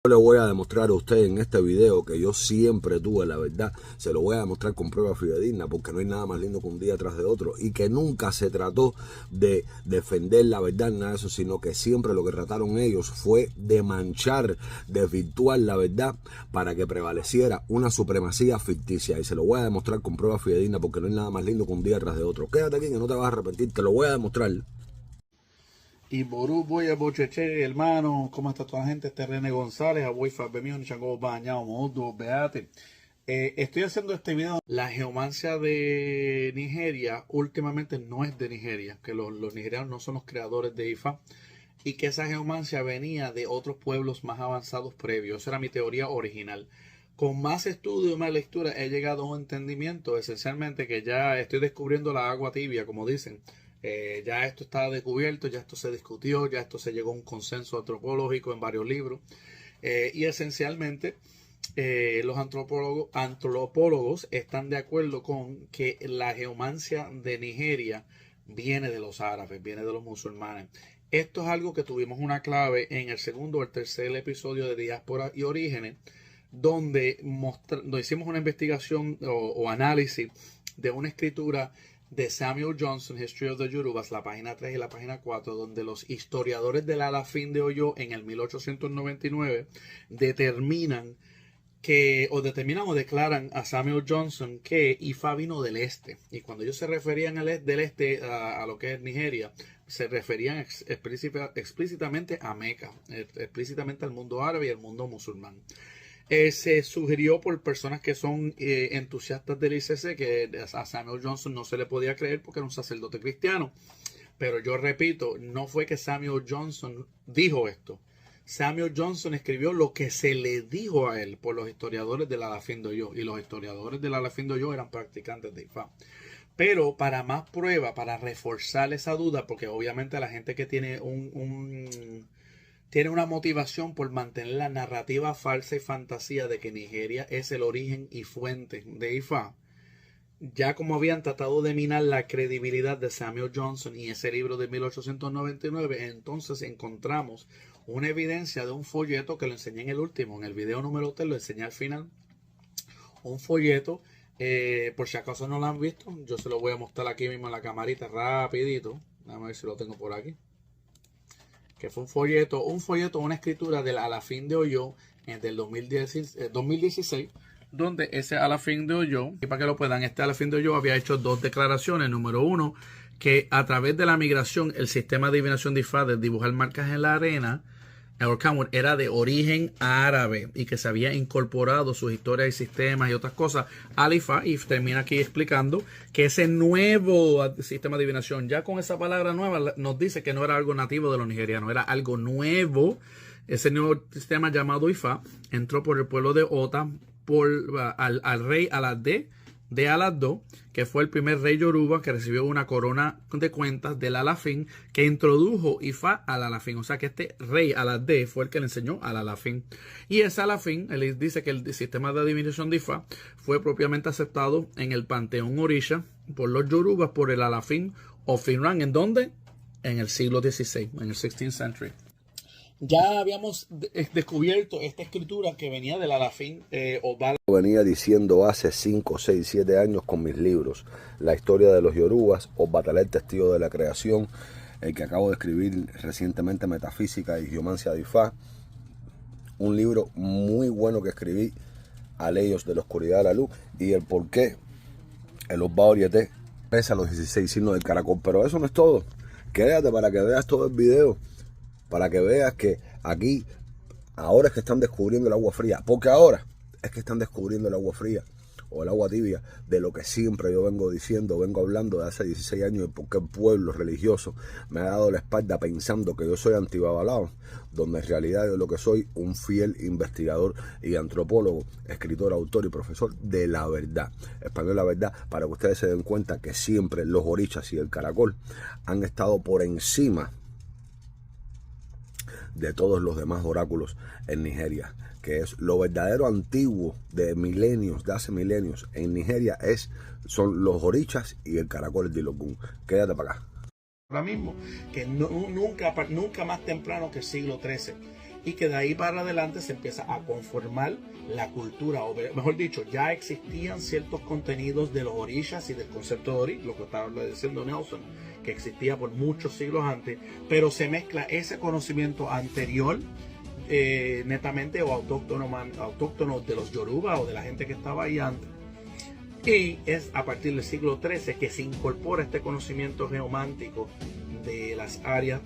Yo le voy a demostrar a usted en este video que yo siempre tuve la verdad. Se lo voy a demostrar con prueba fidedigna, porque no hay nada más lindo que un día tras de otro. Y que nunca se trató de defender la verdad, nada de eso, sino que siempre lo que trataron ellos fue de manchar, de virtuar la verdad para que prevaleciera una supremacía ficticia. Y se lo voy a demostrar con prueba fidedigna, porque no hay nada más lindo que un día tras de otro. Quédate aquí que no te vas a arrepentir, te lo voy a demostrar. Y Ború, voy a Bocheche, hermano, ¿cómo está toda la gente? Este es René González, Aboy Fabemión, Chango Bañado, Modo, Beate. Estoy haciendo este video. La geomancia de Nigeria últimamente no es de Nigeria, que los nigerianos no son los creadores de Ifá, y que esa geomancia venía de otros pueblos más avanzados previos. Esa era mi teoría original. Con más estudio y más lectura he llegado a un entendimiento, esencialmente, que ya estoy descubriendo la agua tibia, como dicen. Ya esto está descubierto, ya esto se discutió, ya esto se llegó a un consenso antropológico en varios libros. Y esencialmente los antropólogos están de acuerdo con que la geomancia de Nigeria viene de los árabes, viene de los musulmanes. Esto es algo que tuvimos una clave en el segundo o el tercer episodio de Diáspora y Orígenes, donde hicimos una investigación o análisis de una escritura de Samuel Johnson, History of the Yorubas, la página 3 y la página 4, donde los historiadores del Alafín de Oyo en el 1899 determinan o declaran a Samuel Johnson que Ifá vino del este. Y cuando ellos se referían del este a lo que es Nigeria, se referían explícitamente a Meca, explícitamente al mundo árabe y al mundo musulmán. Se sugirió por personas que son entusiastas del ICC que a Samuel Johnson no se le podía creer porque era un sacerdote cristiano. Pero yo repito, no fue que Samuel Johnson dijo esto. Samuel Johnson escribió lo que se le dijo a él por los historiadores del Alafín de Oyo. Y los historiadores del Alafín de Oyo eran practicantes de Ifá. Pero para más prueba, para reforzar esa duda, porque obviamente la gente que tiene tiene una motivación por mantener la narrativa falsa y fantasía de que Nigeria es el origen y fuente de Ifá, ya como habían tratado de minar la credibilidad de Samuel Johnson y ese libro de 1899, entonces encontramos una evidencia de un folleto que lo enseñé en el último, en el video número 3, lo enseñé al final, un folleto, por si acaso no lo han visto, yo se lo voy a mostrar aquí mismo en la camarita rapidito, vamos a ver si lo tengo por aquí. Que fue un folleto, una escritura del Alafín de Oyo del 2016, donde ese Alafín de Oyo, y para que lo puedan, este Alafín de Oyo había hecho dos declaraciones. Número uno, que a través de la migración, el sistema de adivinación de Ifá de dibujar marcas en la arena, era de origen árabe y que se había incorporado sus historias y sistemas y otras cosas al Ifá, y termina aquí explicando que ese nuevo sistema de adivinación, ya con esa palabra nueva, nos dice que no era algo nativo de los nigerianos, era algo nuevo. Ese nuevo sistema llamado Ifá entró por el pueblo de Ota al rey Alade de Alado, que fue el primer rey yoruba que recibió una corona de cuentas del Alafín, que introdujo Ifá al Alafín. O sea que este rey Alade fue el que le enseñó al Alafín. Y ese Alafín, él dice que el sistema de adivinación de Ifá fue propiamente aceptado en el panteón Orisha por los yorubas por el Alafín o Finran. ¿En dónde? En el siglo XVI, en el 16th century. Ya habíamos descubierto esta escritura que venía del Alafín Obal. Venía diciendo hace 5, 6, 7 años con mis libros. La historia de los yorubas, Obatala, el testigo de la creación, el que acabo de escribir recientemente, Metafísica y Geomancia de Ifá. Un libro muy bueno que escribí, Aleios de la oscuridad a la luz, y el por qué el Oba Oriete pesa los 16 signos del caracol. Pero eso no es todo. Quédate para que veas todo el video, para que veas que aquí ahora es que están descubriendo el agua fría, porque ahora es que están descubriendo el agua fría o el agua tibia de lo que siempre yo vengo diciendo, vengo hablando de hace 16 años, de por qué el pueblo religioso me ha dado la espalda pensando que yo soy antibabalao, donde en realidad yo lo que soy un fiel investigador y antropólogo, escritor, autor y profesor de la verdad, español la verdad, para que ustedes se den cuenta que siempre los orichas y el caracol han estado por encima de todos los demás oráculos en Nigeria, que es lo verdadero antiguo de milenios, de hace milenios en Nigeria, son los orichas y el caracol de Ilogun. Quédate para acá. Ahora mismo, que nunca más temprano que el siglo XIII. y que de ahí para adelante se empieza a conformar la cultura, o mejor dicho, ya existían ciertos contenidos de los orishas y del concepto de Ori, lo que estaba diciendo Nelson, que existía por muchos siglos antes, pero se mezcla ese conocimiento anterior, netamente o autóctono de los Yoruba o de la gente que estaba ahí antes. Y es a partir del siglo XIII que se incorpora este conocimiento geomántico de las áreas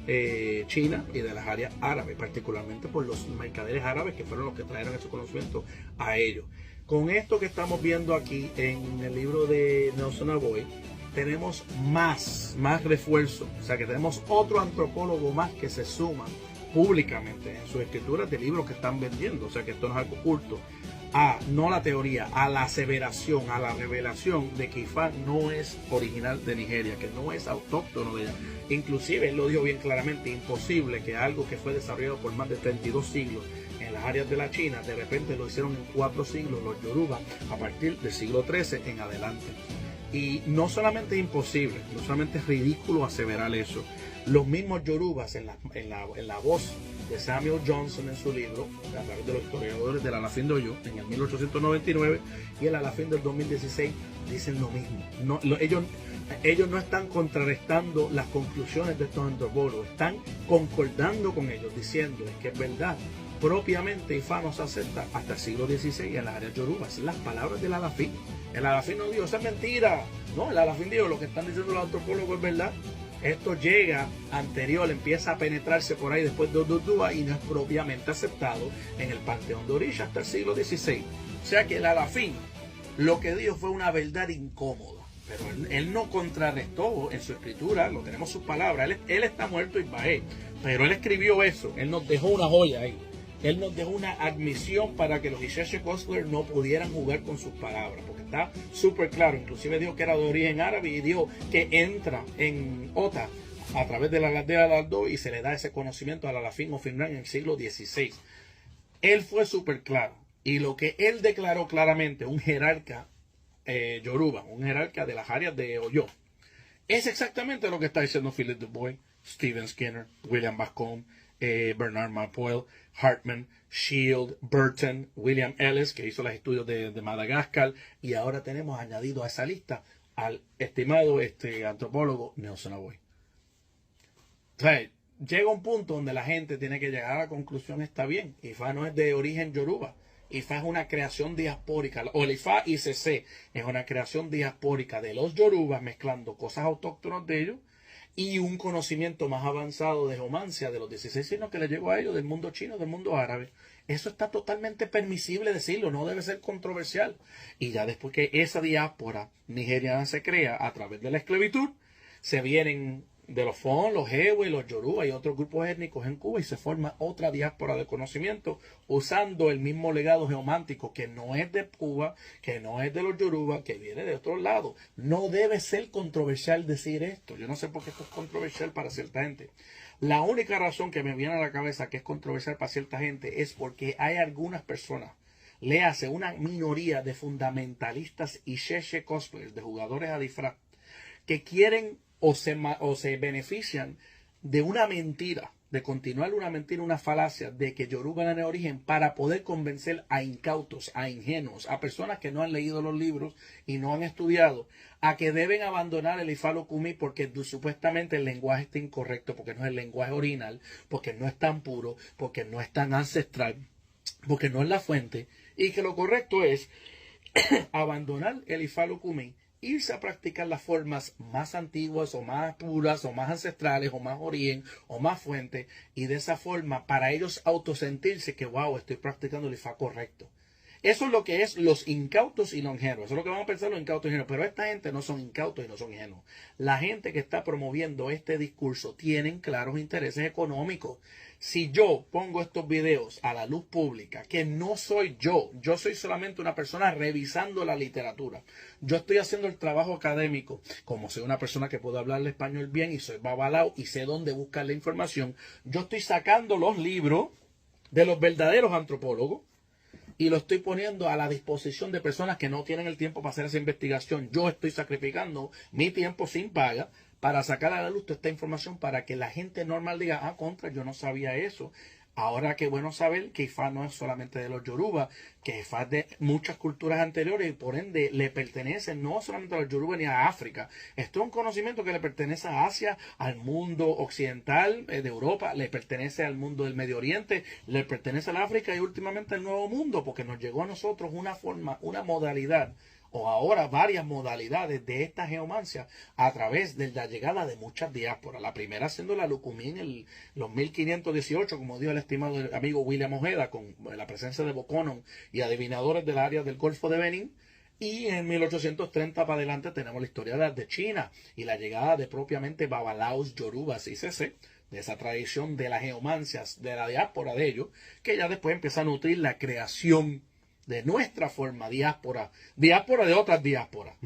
chinas y de las áreas árabes, particularmente por los mercaderes árabes que fueron los que trajeron ese conocimiento a ellos. Con esto que estamos viendo aquí en el libro de Nelson Aboy, tenemos más refuerzo, o sea que tenemos otro antropólogo más que se suma públicamente en sus escrituras de libros que están vendiendo, o sea que esto no es algo oculto, no la teoría, a la aseveración, a la revelación de que Ifá no es original de Nigeria, que no es autóctono de ella. Inclusive él lo dijo bien claramente, imposible que algo que fue desarrollado por más de 32 siglos en las áreas de la China, de repente lo hicieron en 4 siglos los Yoruba a partir del siglo XIII en adelante. Y no solamente es imposible, no solamente es ridículo aseverar eso. Los mismos Yorubas en la voz de Samuel Johnson en su libro, a través de los historiadores del Alafín de Oyo, en el 1899 y el Alafín del 2016, dicen lo mismo. Ellos no están contrarrestando las conclusiones de estos antropólogos, están concordando con ellos, diciéndoles que es verdad. Propiamente Ifá no se acepta hasta el siglo XVI en las áreas yorubas. Las palabras del Alafín. El Alafín no dijo, esa es mentira. No, el Alafín dijo, lo que están diciendo los antropólogos es verdad. Esto llega anterior, empieza a penetrarse por ahí después de Odudua y no es propiamente aceptado en el panteón de Orisha hasta el siglo XVI. O sea que el Alafín lo que dijo fue una verdad incómoda. Pero él no contrarrestó en su escritura, lo tenemos sus palabras. Él está muerto y Isbaé, pero él escribió eso. Él nos dejó una joya ahí. Él nos dejó una admisión para que los Isheshe Kostler no pudieran jugar con sus palabras, porque está súper claro. Inclusive dijo que era de origen árabe y dijo que entra en Ota a través de la aldea de Aldo y se le da ese conocimiento al Alafín o Finran en el siglo XVI. Él fue súper claro. Y lo que él declaró claramente, un jerarca Yoruba, un jerarca de las áreas de Oyo, es exactamente lo que está diciendo Philip Dubois, Stephen Skinner, William Bascom, Bernard Mapoel, Hartman, Shield, Burton, William Ellis, que hizo los estudios de Madagascar, y ahora tenemos añadido a esa lista al estimado antropólogo Nelson Aboy. O sea, llega un punto donde la gente tiene que llegar a la conclusión, está bien, Ifá no es de origen yoruba, Ifá es una creación diaspórica, o el Ifá ICC es una creación diaspórica de los yorubas mezclando cosas autóctonas de ellos y un conocimiento más avanzado de geomancia de los 16 signos que le llegó a ellos del mundo chino, del mundo árabe. Eso está totalmente permisible decirlo, no debe ser controversial. Y ya después que esa diáspora nigeriana se crea a través de la esclavitud, se vienen de los Fon, los Ewe, los Yoruba y otros grupos étnicos en Cuba y se forma otra diáspora de conocimiento usando el mismo legado geomántico que no es de Cuba, que no es de los Yoruba, que viene de otro lado. No debe ser controversial decir esto. Yo no sé por qué esto es controversial para cierta gente. La única razón que me viene a la cabeza que es controversial para cierta gente es porque hay algunas personas, le hace una minoría de fundamentalistas y Isheshe cosplayers, de jugadores a disfraz, que quieren o se benefician de una mentira, de continuar una mentira, una falacia de que Yoruba era de origen para poder convencer a incautos, a ingenuos, a personas que no han leído los libros y no han estudiado, a que deben abandonar el Ifá Lokumi porque supuestamente el lenguaje está incorrecto, porque no es el lenguaje original, porque no es tan puro, porque no es tan ancestral, porque no es la fuente, y que lo correcto es abandonar el Ifá Lokumi, irse a practicar las formas más antiguas o más puras o más ancestrales o más origen o más fuente y de esa forma para ellos autosentirse que wow, estoy practicando el Ifá correcto. Eso es lo que es los incautos y los ingenuos. Eso es lo que van a pensar los incautos y ingenuos. Pero esta gente no son incautos y no son ingenuos. La gente que está promoviendo este discurso tienen claros intereses económicos. Si yo pongo estos videos a la luz pública, que no soy yo soy solamente una persona revisando la literatura. Yo estoy haciendo el trabajo académico, como soy una persona que puede hablar el español bien y soy babalao y sé dónde buscar la información. Yo estoy sacando los libros de los verdaderos antropólogos y lo estoy poniendo a la disposición de personas que no tienen el tiempo para hacer esa investigación. Yo estoy sacrificando mi tiempo sin paga para sacar a la luz toda esta información para que la gente normal diga, contra, yo no sabía eso. Ahora qué bueno saber que Ifá no es solamente de los Yoruba, que Ifá es de muchas culturas anteriores y por ende le pertenece no solamente a los Yoruba ni a África. Esto es un conocimiento que le pertenece a Asia, al mundo occidental de Europa, le pertenece al mundo del Medio Oriente, le pertenece al África y últimamente al Nuevo Mundo, porque nos llegó a nosotros una forma, una modalidad o ahora varias modalidades de esta geomancia a través de la llegada de muchas diásporas. La primera siendo la Lucumí en los 1518, como dijo el estimado amigo William Ojeda, con la presencia de Boconon y adivinadores del área del Golfo de Benín. Y en 1830 para adelante tenemos la historia de China y la llegada de propiamente babalaos, yorubas y cc, de esa tradición de las geomancias, de la diáspora de ellos, que ya después empieza a nutrir la creación de nuestra forma, diáspora de otras diásporas,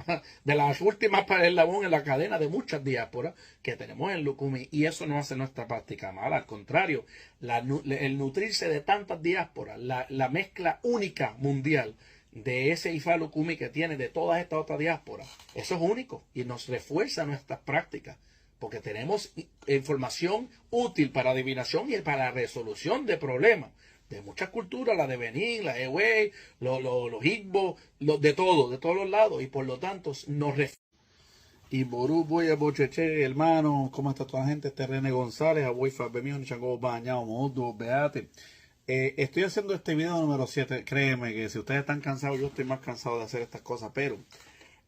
de las últimas para el eslabón en la cadena de muchas diásporas que tenemos en Lucumí, y eso no hace nuestra práctica mala, al contrario, el nutrirse de tantas diásporas, la mezcla única mundial de ese Ifá Lucumí que tiene de todas estas otras diásporas, eso es único y nos refuerza nuestras prácticas, porque tenemos información útil para adivinación y para la resolución de problemas de muchas culturas, la de Benín, la de Ewe, los Igbo, de todos los lados, y por lo tanto nos y Ború, Boya, Bocheche, hermano, ¿cómo está toda la gente? Este es René González, Aboy Fabemión, Chango Bañado, Modo, Beate. Estoy haciendo este video número 7, créeme que si ustedes están cansados, yo estoy más cansado de hacer estas cosas, pero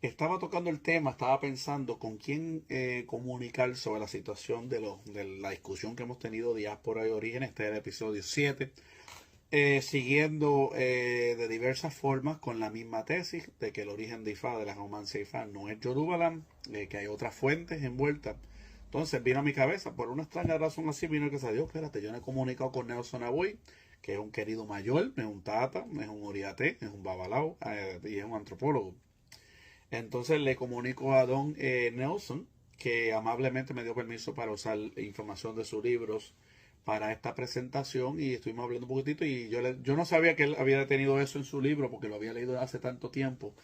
estaba tocando el tema, estaba pensando con quién comunicar sobre la situación de la discusión que hemos tenido diáspora y origen. Este es el episodio 7. Siguiendo de diversas formas con la misma tesis de que el origen de Ifá, de la geomancia Ifá, no es Yorubaland, que hay otras fuentes envueltas. Entonces vino a mi cabeza, por una extraña razón así, vino que se dio, espérate, yo me he comunicado con Nelson Aboy, que es un querido mayor, es un tata, es un oriate, es un babalao y es un antropólogo. Entonces le comunico a don Nelson, que amablemente me dio permiso para usar información de sus libros para esta presentación, y estuvimos hablando un poquitito, y yo no sabía que él había tenido eso en su libro porque lo había leído hace tanto tiempo,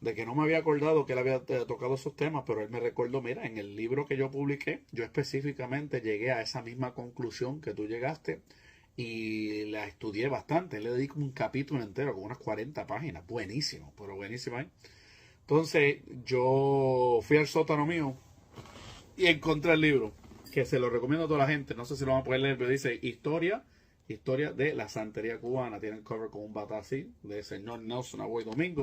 de que no me había acordado que él había tocado esos temas, pero él me recordó, mira, en el libro que yo publiqué, yo específicamente llegué a esa misma conclusión que tú llegaste y la estudié bastante. Le dedico un capítulo entero con unas 40 páginas, buenísimo, pero buenísimo, ¿eh? Entonces yo fui al sótano mío y encontré el libro, que se lo recomiendo a toda la gente. No sé si lo van a poder leer, pero dice historia de la santería cubana. Tiene el cover con un bata así, del señor Nelson Aboy Domingo.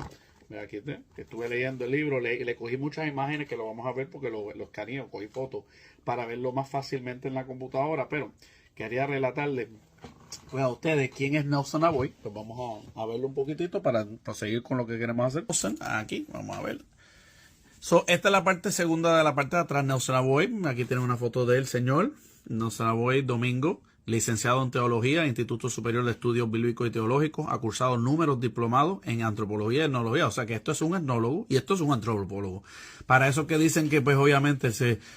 Mira, aquí estuve leyendo el libro, le cogí muchas imágenes que lo vamos a ver porque lo escaneé, cogí fotos para verlo más fácilmente en la computadora, pero quería relatarles pues a ustedes quién es Nelson Aboy. Pues vamos a verlo un poquitito para proseguir con lo que queremos hacer. Aquí, vamos a ver. Esta es la parte segunda de la parte de atrás, Nelson Aboy. Aquí tienen una foto del señor Nelson Aboy Domingo, licenciado en Teología, Instituto Superior de Estudios Bíblicos y Teológicos, ha cursado números diplomados en Antropología y Etnología. O sea que esto es un etnólogo y esto es un antropólogo. Para eso que dicen que pues obviamente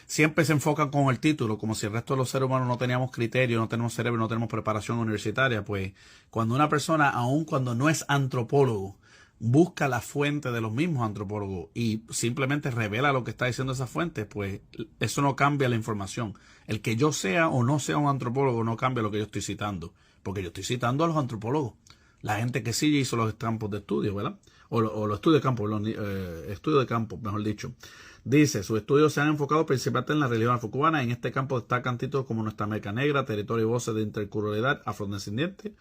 siempre se enfocan con el título, como si el resto de los seres humanos no teníamos criterio, no tenemos cerebro, no tenemos preparación universitaria. Pues cuando una persona, aun cuando no es antropólogo, busca la fuente de los mismos antropólogos y simplemente revela lo que está diciendo esa fuente, pues eso no cambia la información. El que yo sea o no sea un antropólogo no cambia lo que yo estoy citando, porque yo estoy citando a los antropólogos, la gente que sí hizo los campos de estudio, ¿verdad? O los estudios de campo, estudios de campo, mejor dicho. Dice, sus estudios se han enfocado principalmente en la religión afrocubana. En este campo destacan títulos como Nuestra América Negra, Territorio y Voces de Interculturalidad Afrodescendiente.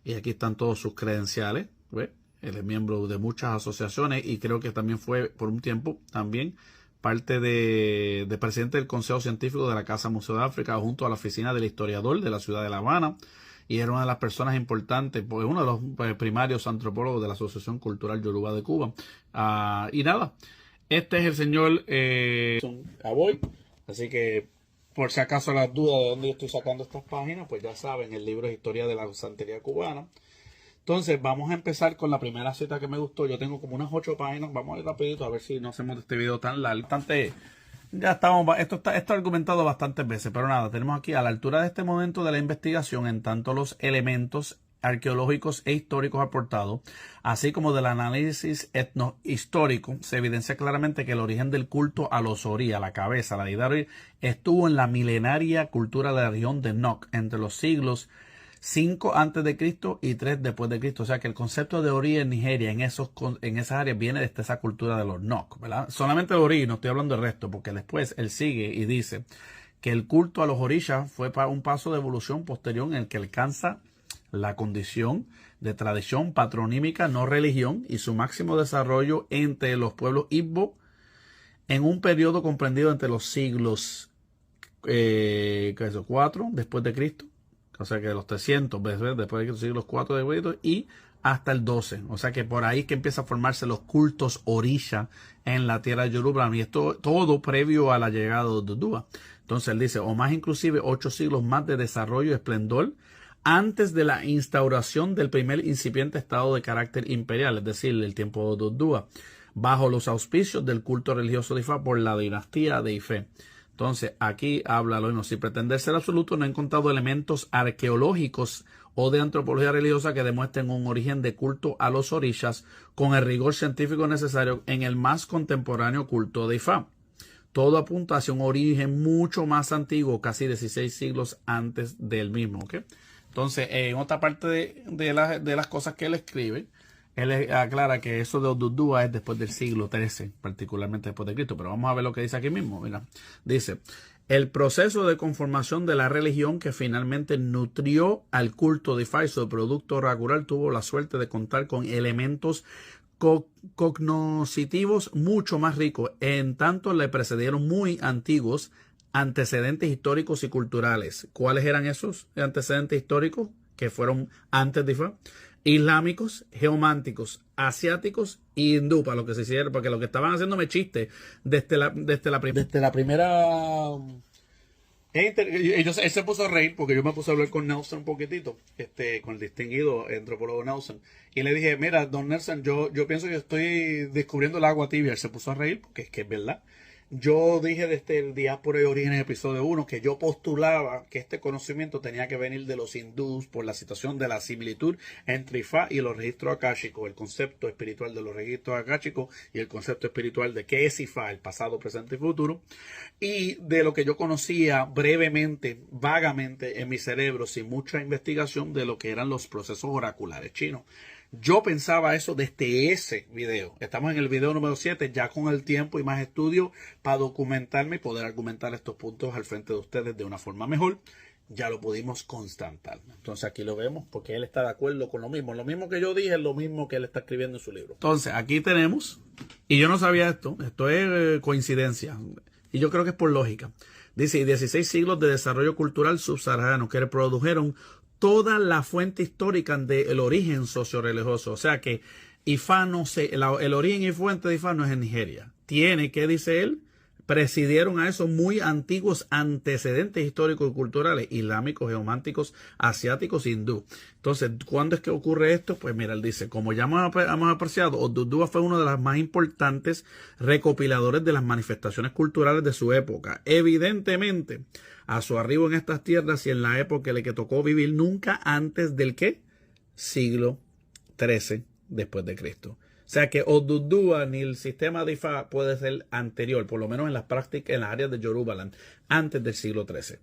Y aquí están todos sus credenciales, ¿ves? Él es miembro de muchas asociaciones y creo que también fue por un tiempo también parte de presidente del Consejo Científico de la Casa Museo de África, junto a la oficina del historiador de la ciudad de La Habana, y era una de las personas importantes, pues uno de los primarios antropólogos de la Asociación Cultural Yoruba de Cuba. Y nada, este es el señor Aboy, así que por si acaso las dudas de dónde yo estoy sacando estas páginas, pues ya saben, el libro es Historia de la Santería Cubana. Entonces vamos a empezar con la primera cita que me gustó. Yo tengo como unas 8 páginas. Vamos a ir rapidito a ver si no hacemos este video tan largo. Ya estamos, esto está argumentado bastantes veces, pero nada, tenemos aquí a la altura de este momento de la investigación, en tanto los elementos arqueológicos e históricos aportados, así como del análisis etnohistórico, se evidencia claramente que el origen del culto a los Ori, a la cabeza, la deidad Ori, estuvo en la milenaria cultura de la región de Nok entre los siglos 5 antes de Cristo y 3 después de Cristo. O sea que el concepto de Ori en Nigeria, en esas áreas, viene de esa cultura de los Nok, ¿verdad? Solamente el Ori, no estoy hablando del resto, porque después él sigue y dice que el culto a los orishas fue un paso de evolución posterior en el que alcanza la condición de tradición patronímica, no religión, y su máximo desarrollo entre los pueblos Igbo en un periodo comprendido entre los siglos 4 después de Cristo, o sea que de los 300 después de Cristo, siglos 4 de Cristo, y hasta el 12. O sea que por ahí es que empieza a formarse los cultos orisha en la tierra de Yoruba, y esto todo previo a la llegada de Odudua. Entonces él dice, o más inclusive 8 siglos más de desarrollo y esplendor antes de la instauración del primer incipiente estado de carácter imperial, es decir, el tiempo de Odudua, bajo los auspicios del culto religioso de Ifá por la dinastía de Ifé. Entonces, aquí habla lo mismo. Sin pretender ser absoluto, no he encontrado elementos arqueológicos o de antropología religiosa que demuestren un origen de culto a los orishas con el rigor científico necesario en el más contemporáneo culto de Ifá. Todo apunta hacia un origen mucho más antiguo, casi 16 siglos antes del mismo. ¿Okay? Entonces, en otra parte de las cosas que él escribe, él aclara que eso de Odudua es después del siglo XIII, particularmente después de Cristo. Pero vamos a ver lo que dice aquí mismo. Mira, dice, el proceso de conformación de la religión que finalmente nutrió al culto de Ifá y su producto oracular tuvo la suerte de contar con elementos cognoscitivos mucho más ricos, en tanto le precedieron muy antiguos antecedentes históricos y culturales. ¿Cuáles eran esos antecedentes históricos que fueron antes de Ifá? Islámicos, geománticos, asiáticos y hindú, para lo que se hicieron, porque lo que estaban haciéndome chiste desde la primera. Él se puso a reír porque yo me puse a hablar con Nelson un poquitito, con el distinguido antropólogo Nelson, y le dije, mira, don Nelson, yo pienso que estoy descubriendo el agua tibia. Él se puso a reír porque es que es verdad. Yo dije desde el Diáspora y Orígenes, episodio 1, que yo postulaba que este conocimiento tenía que venir de los hindús por la situación de la similitud entre Ifá y los registros akáshicos, el concepto espiritual de los registros akáshicos y el concepto espiritual de qué es Ifá, el pasado, presente y futuro, y de lo que yo conocía brevemente, vagamente en mi cerebro, sin mucha investigación, de lo que eran los procesos oraculares chinos. Yo pensaba eso desde ese video. Estamos en el video número 7, ya con el tiempo y más estudio para documentarme y poder argumentar estos puntos al frente de ustedes de una forma mejor. Ya lo pudimos constatar. Entonces aquí lo vemos porque él está de acuerdo con lo mismo. Lo mismo que yo dije es lo mismo que él está escribiendo en su libro. Entonces aquí tenemos, y yo no sabía esto es coincidencia, y yo creo que es por lógica. Dice, 16 siglos de desarrollo cultural subsahariano que produjeron toda la fuente histórica del origen socio-religioso. O sea que Ifá el origen y fuente de Ifá no es en Nigeria. Tiene, ¿qué dice él? Presidieron a esos muy antiguos antecedentes históricos y culturales, islámicos, geománticos, asiáticos, hindú. Entonces, ¿cuándo es que ocurre esto? Pues mira, él dice, como ya hemos apreciado, Odudua fue uno de los más importantes recopiladores de las manifestaciones culturales de su época. Evidentemente, a su arribo en estas tierras y en la época en la que tocó vivir, nunca antes del ¿qué? Siglo XIII después de Cristo. O sea que Odudua ni el sistema de Ifá puede ser anterior, por lo menos en las prácticas, en las áreas de Yorubaland, antes del siglo XIII.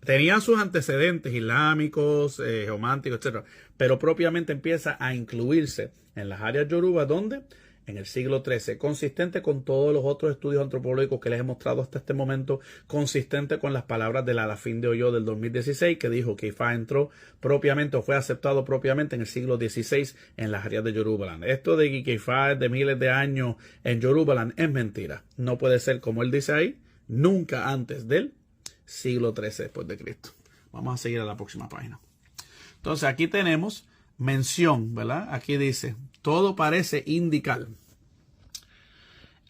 Tenían sus antecedentes islámicos, geománticos, etc. Pero propiamente empieza a incluirse en las áreas Yoruba, ¿dónde? En el siglo XIII, consistente con todos los otros estudios antropológicos que les he mostrado hasta este momento, consistente con las palabras del Alafín de Oyo del 2016, que dijo que Ifá entró propiamente o fue aceptado propiamente en el siglo XVI en las áreas de Yorubaland. Esto de que Ifá es de miles de años en Yorubaland es mentira. No puede ser, como él dice ahí, nunca antes del siglo XIII después de Cristo. Vamos a seguir a la próxima página. Entonces aquí tenemos mención, ¿verdad? Aquí dice, todo parece indicar,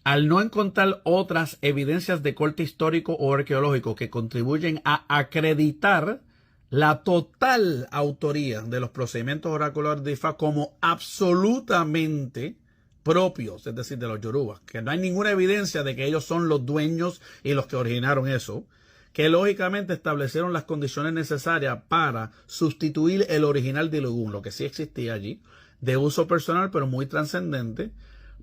al no encontrar otras evidencias de corte histórico o arqueológico que contribuyen a acreditar la total autoría de los procedimientos oraculares de Ifá como absolutamente propios, es decir, de los yorubas, que no hay ninguna evidencia de que ellos son los dueños y los que originaron eso, que lógicamente establecieron las condiciones necesarias para sustituir el original de Ilugún, lo que sí existía allí, de uso personal pero muy trascendente,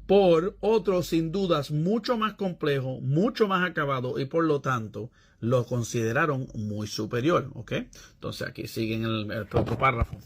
por otro sin dudas mucho más complejo, mucho más acabado y por lo tanto lo consideraron muy superior, ¿ok? Entonces aquí siguen el otro párrafo.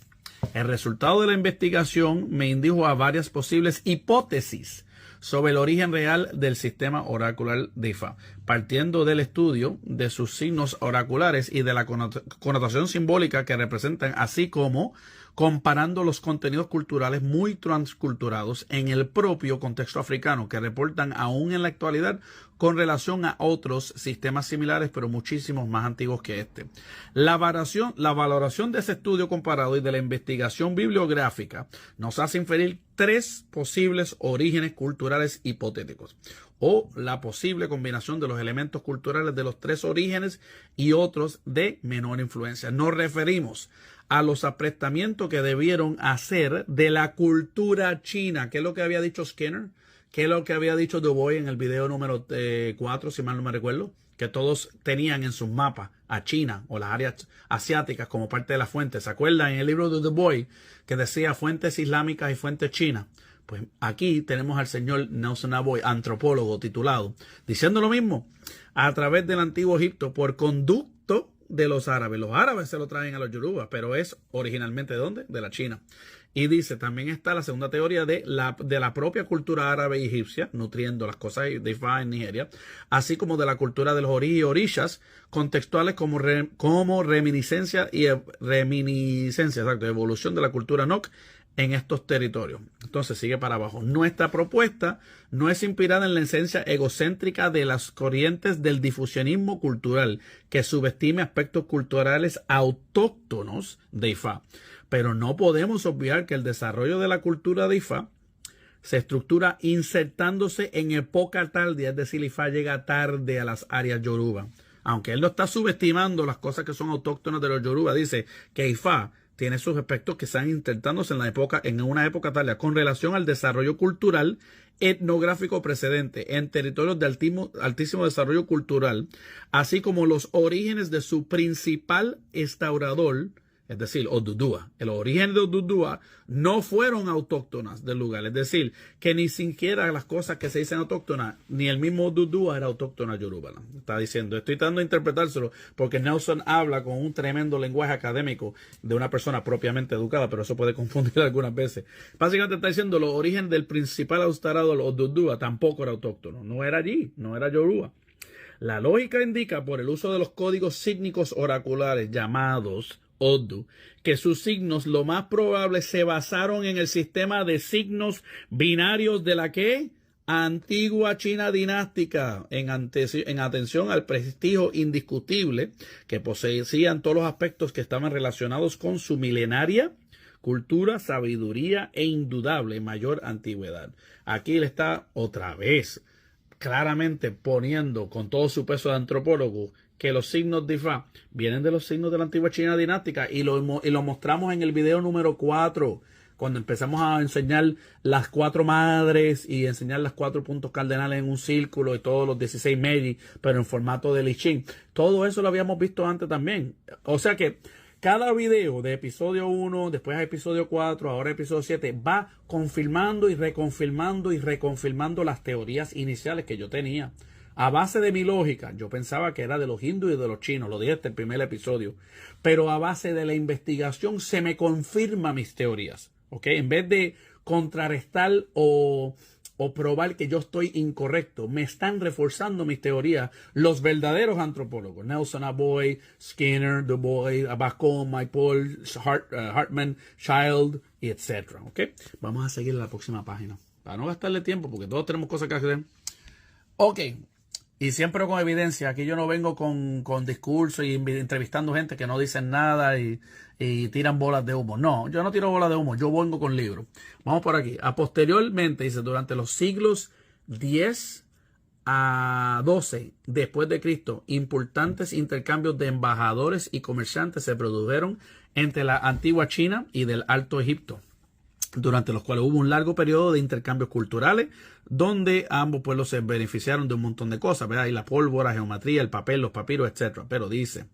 El resultado de la investigación me indujo a varias posibles hipótesis sobre el origen real del sistema oracular de Ifá, partiendo del estudio de sus signos oraculares y de la connotación simbólica que representan, así como comparando los contenidos culturales muy transculturados en el propio contexto africano que reportan aún en la actualidad con relación a otros sistemas similares pero muchísimos más antiguos que este. La valoración de ese estudio comparado y de la investigación bibliográfica nos hace inferir 3 posibles orígenes culturales hipotéticos, o la posible combinación de los elementos culturales de los 3 orígenes y otros de menor influencia. Nos referimos a los aprestamientos que debieron hacer de la cultura china, que es lo que había dicho Skinner, que es lo que había dicho Du Bois en el video número 4, si mal no me recuerdo, que todos tenían en sus mapas a China o las áreas asiáticas como parte de la fuente. ¿Se acuerdan en el libro de Du Bois que decía fuentes islámicas y fuentes chinas? Pues aquí tenemos al señor Nelson Aboy, antropólogo titulado, diciendo lo mismo a través del antiguo Egipto por conducto de los árabes. Los árabes se lo traen a los yorubas, pero es originalmente ¿de dónde? De la China. Y dice, también está la segunda teoría de la propia cultura árabe y egipcia, nutriendo las cosas de Ifá en Nigeria, así como de la cultura de los orí y orishas, contextuales como reminiscencia y evolución de la cultura Nok en estos territorios. Entonces sigue para abajo. Nuestra propuesta no es inspirada en la esencia egocéntrica de las corrientes del difusionismo cultural que subestime aspectos culturales autóctonos de Ifá. Pero no podemos obviar que el desarrollo de la cultura de Ifá se estructura insertándose en época tardía, es decir, Ifá llega tarde a las áreas yoruba. Aunque él no está subestimando las cosas que son autóctonas de los yoruba, dice que Ifá tiene sus aspectos que están intentándose en una época tardía con relación al desarrollo cultural etnográfico precedente en territorios de altísimo desarrollo cultural, así como los orígenes de su principal instaurador, es decir, Odudua. El origen de Odudua no fueron autóctonas del lugar. Es decir, que ni siquiera las cosas que se dicen autóctonas, ni el mismo Odudua era autóctona yoruba. Está diciendo, estoy tratando de interpretárselo porque Nelson habla con un tremendo lenguaje académico de una persona propiamente educada, pero eso puede confundir algunas veces. Básicamente está diciendo, los orígenes del principal instaurador Odudua tampoco era autóctono. No era allí, no era yoruba. La lógica indica, por el uso de los códigos sígnicos oraculares llamados Odu, que sus signos lo más probable se basaron en el sistema de signos binarios de la que antigua China dinástica, en atención al prestigio indiscutible que poseían todos los aspectos que estaban relacionados con su milenaria cultura, sabiduría e indudable mayor antigüedad. Aquí le está otra vez claramente poniendo con todo su peso de antropólogo que los signos de Ifá vienen de los signos de la antigua China dinástica y lo mostramos en el video número 4, cuando empezamos a enseñar las 4 madres y enseñar las 4 puntos cardenales en un círculo y todos los 16 Meiji, pero en formato de Li Ching. Todo eso lo habíamos visto antes también. O sea que cada video de episodio 1, después a episodio 4, ahora episodio 7, va confirmando y reconfirmando las teorías iniciales que yo tenía. A base de mi lógica, yo pensaba que era de los hindúes y de los chinos, lo dije hasta el primer episodio, pero a base de la investigación se me confirma mis teorías, ¿ok? En vez de contrarrestar o probar que yo estoy incorrecto, me están reforzando mis teorías los verdaderos antropólogos, Nelson Aboy, Skinner, Du Bois, Bacon, Mike Paul, Hartman, Child, etc. ¿Ok? Vamos a seguir en la próxima página, para no gastarle tiempo, porque todos tenemos cosas que hacer. Ok. Y siempre con evidencia. Aquí yo no vengo con discursos y entrevistando gente que no dicen nada y tiran bolas de humo. No, yo no tiro bolas de humo. Yo vengo con libros. Vamos por aquí. A posteriormente, dice, durante los siglos 10 a 12 después de Cristo, importantes intercambios de embajadores y comerciantes se produjeron entre la antigua China y del Alto Egipto, durante los cuales hubo un largo periodo de intercambios culturales, donde ambos pueblos se beneficiaron de un montón de cosas, ¿verdad? Y la pólvora, geometría, el papel, los papiros, etc. Pero dice,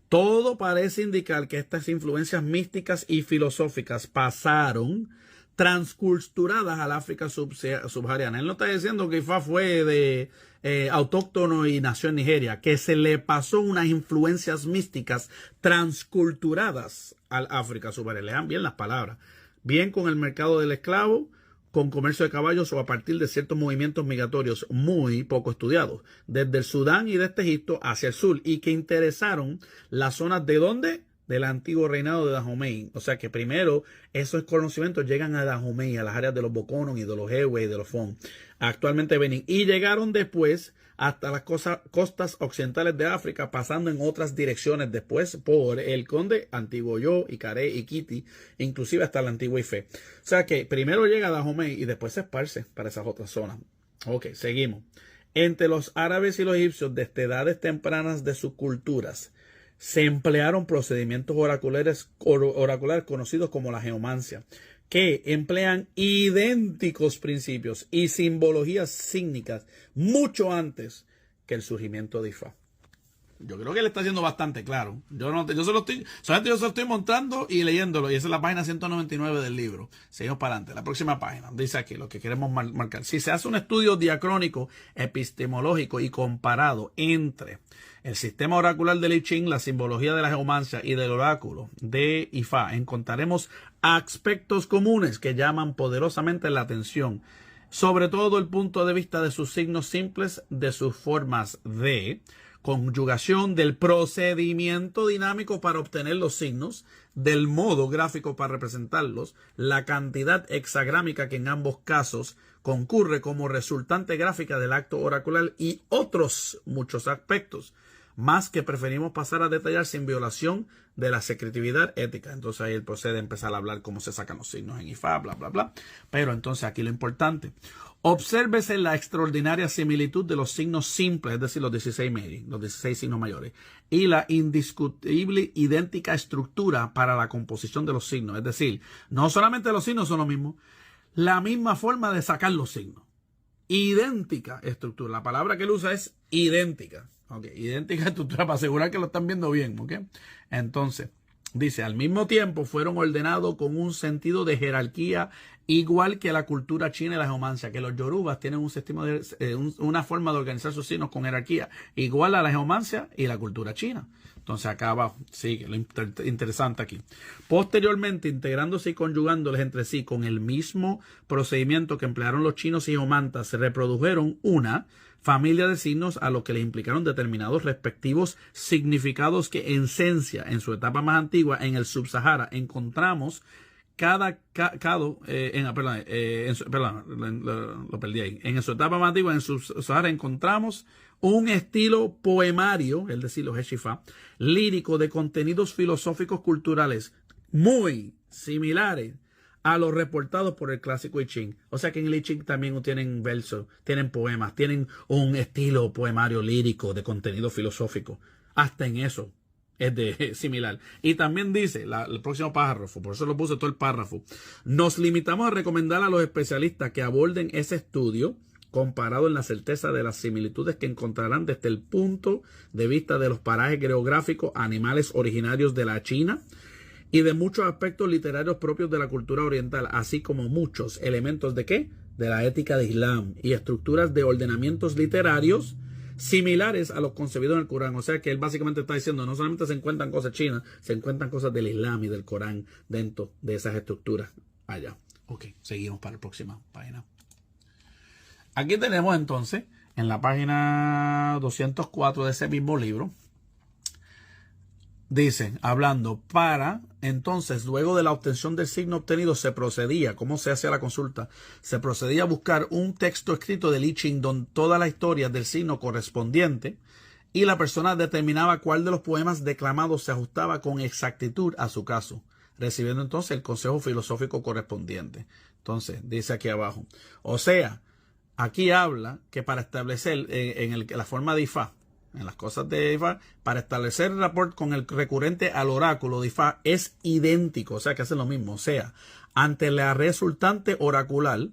todo parece indicar que estas influencias místicas y filosóficas pasaron transculturadas al África subsahariana. Él no está diciendo que Ifá fue de autóctono y nació en Nigeria, que se le pasó unas influencias místicas transculturadas al África subsahariana. Lean bien las palabras. Bien con el mercado del esclavo, con comercio de caballos o a partir de ciertos movimientos migratorios muy poco estudiados, desde el Sudán y desde Egipto hacia el sur, y que interesaron las zonas de ¿dónde? Del antiguo reinado de Dahomey. O sea que primero esos conocimientos llegan a Dahomey, a las áreas de los Bokonon y de los Ewe y de los Fon, actualmente Benin, y llegaron después hasta las costas occidentales de África, pasando en otras direcciones después por el Conde, Antiguo Yo, Icaré y Kiti, inclusive hasta la antigua Ife. O sea que primero llega a Dahomey y después se esparce para esas otras zonas. Ok, seguimos. Entre los árabes y los egipcios, desde edades tempranas de sus culturas, se emplearon procedimientos oraculares conocidos como la geomancia, que emplean idénticos principios y simbologías sígnicas mucho antes que el surgimiento de Ifá. Yo creo que le está haciendo bastante claro. Solamente yo se lo estoy montando y leyéndolo, y esa es la página 199 del libro. Seguimos para adelante. La próxima página dice aquí lo que queremos marcar. Si se hace un estudio diacrónico, epistemológico y comparado entre el sistema oracular del I Ching, la simbología de la geomancia y del oráculo de Ifá, encontraremos aspectos comunes que llaman poderosamente la atención, sobre todo el punto de vista de sus signos simples, de sus formas de conjugación, del procedimiento dinámico para obtener los signos, del modo gráfico para representarlos, la cantidad hexagrámica que en ambos casos concurre como resultante gráfica del acto oracular y otros muchos aspectos, más que preferimos pasar a detallar sin violación de la secretividad ética. Entonces ahí él procede a empezar a hablar cómo se sacan los signos en Ifá, bla, bla, bla. Pero entonces aquí lo importante. Obsérvese la extraordinaria similitud de los signos simples, es decir, los 16 Meri, los 16 signos mayores, y la indiscutible idéntica estructura para la composición de los signos. Es decir, no solamente los signos son lo mismo, la misma forma de sacar los signos. Idéntica estructura. La palabra que él usa es idéntica. Okay, idéntica estructura para asegurar que lo están viendo bien. Okay. Entonces, dice, al mismo tiempo fueron ordenados con un sentido de jerarquía igual que la cultura china y la geomancia, que los yorubas tienen una forma de organizar sus signos con jerarquía igual a la geomancia y la cultura china. Entonces acá abajo sigue lo interesante aquí. Posteriormente, integrándose y conjugándoles entre sí con el mismo procedimiento que emplearon los chinos y geomantas, se reprodujeron una familia de signos a lo que le implicaron determinados respectivos significados que en esencia, en su etapa más antigua, en el Subsahara, encontramos en su etapa más antigua, en Subsahara, encontramos un estilo poemario, es decir, los Heshifá, lírico de contenidos filosóficos culturales muy similares a los reportados por el clásico I Ching. O sea que en el I Ching también tienen versos, tienen poemas, tienen un estilo poemario lírico de contenido filosófico. Hasta en eso es similar. Y también dice, el próximo párrafo, por eso lo puse todo el párrafo, nos limitamos a recomendar a los especialistas que aborden ese estudio comparado en la certeza de las similitudes que encontrarán desde el punto de vista de los parajes geográficos, animales originarios de la China y de muchos aspectos literarios propios de la cultura oriental, así como muchos elementos de ¿qué? De la ética de Islam y estructuras de ordenamientos literarios similares a los concebidos en el Corán. O sea que él básicamente está diciendo, no solamente se encuentran cosas chinas, se encuentran cosas del Islam y del Corán dentro de esas estructuras allá. Ok, seguimos para la próxima página. Aquí tenemos entonces, en la página 204 de ese mismo libro, dice, hablando, entonces, luego de la obtención del signo obtenido, se procedía, ¿cómo se hacía la consulta? Se procedía a buscar un texto escrito del I Ching donde toda la historia del signo correspondiente y la persona determinaba cuál de los poemas declamados se ajustaba con exactitud a su caso, recibiendo entonces el consejo filosófico correspondiente. Entonces, dice aquí abajo, o sea, aquí habla que para establecer la forma de Ifá, en las cosas de Ifá, para establecer el rapport con el recurrente al oráculo de Ifá es idéntico, o sea que hacen lo mismo. O sea, ante la resultante oracular,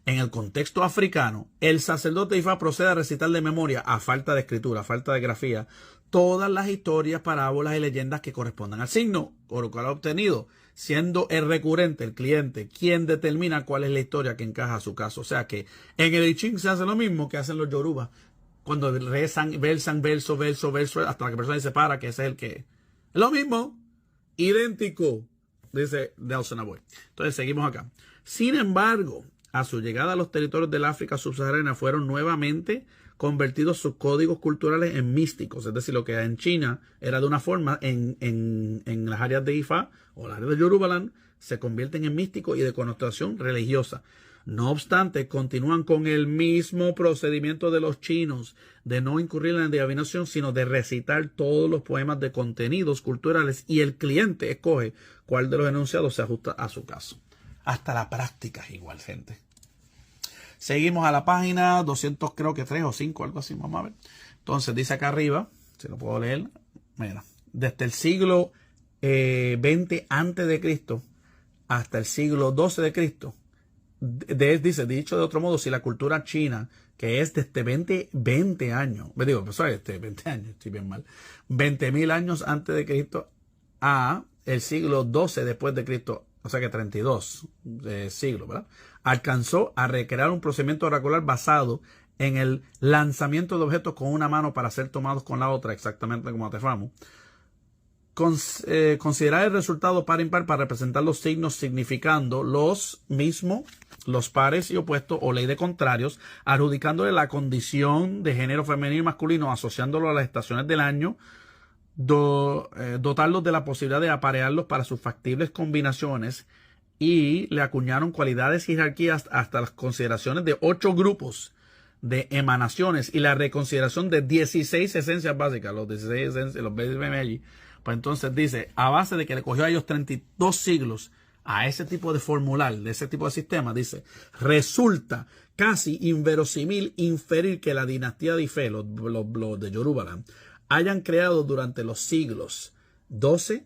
En el contexto africano, el sacerdote Ifá procede a recitar de memoria, a falta de escritura, a falta de grafía, todas las historias, parábolas y leyendas que correspondan al signo por el cual ha obtenido, siendo el recurrente, el cliente, quien determina cuál es la historia que encaja a su caso. O sea que en el I Ching se hace lo mismo que hacen los Yoruba, cuando rezan, versan verso, hasta que la persona se para, que ese es el que es. Lo mismo, idéntico, dice Nelson Aboy. Entonces seguimos acá. Sin embargo, a su llegada a los territorios del África subsahariana fueron nuevamente convertidos sus códigos culturales en místicos. Es decir, lo que en China era de una forma, en las áreas de Ifá o las áreas de Yorubaland se convierten en místicos y de connotación religiosa. No obstante, continúan con el mismo procedimiento de los chinos de no incurrir en la adivinación, sino de recitar todos los poemas de contenidos culturales y el cliente escoge cuál de los enunciados se ajusta a su caso. Hasta la práctica es igual, gente. Seguimos a la página 200, creo que 3 o 5, algo así, vamos a ver. Entonces dice acá arriba, si lo puedo leer, mira, desde el siglo 20 antes de Cristo hasta el siglo 12 de Cristo, dice, dicho de otro modo, si la cultura china, que es desde 20 años, me digo, pues, 20 años, estoy bien mal, 20.000 años antes de Cristo a el siglo 12 después de Cristo, o sea que 32 siglos, ¿verdad? Alcanzó a recrear un procedimiento oracular basado en el lanzamiento de objetos con una mano para ser tomados con la otra, exactamente como Tefamo. Considerar el resultado par impar para representar los signos significando los mismos, los pares y opuestos o ley de contrarios, adjudicándole la condición de género femenino y masculino, asociándolo a las estaciones del año, dotarlos de la posibilidad de aparearlos para sus factibles combinaciones y le acuñaron cualidades y jerarquías hasta las consideraciones de 8 grupos de emanaciones y la reconsideración de 16 esencias básicas, los 16 esencias, los BMI. Pues entonces dice, a base de que le cogió a ellos 32 siglos a ese tipo de formular, de ese tipo de sistema, dice, resulta casi inverosímil inferir que la dinastía de Ifé, los de Yorubaland, hayan creado durante los siglos 12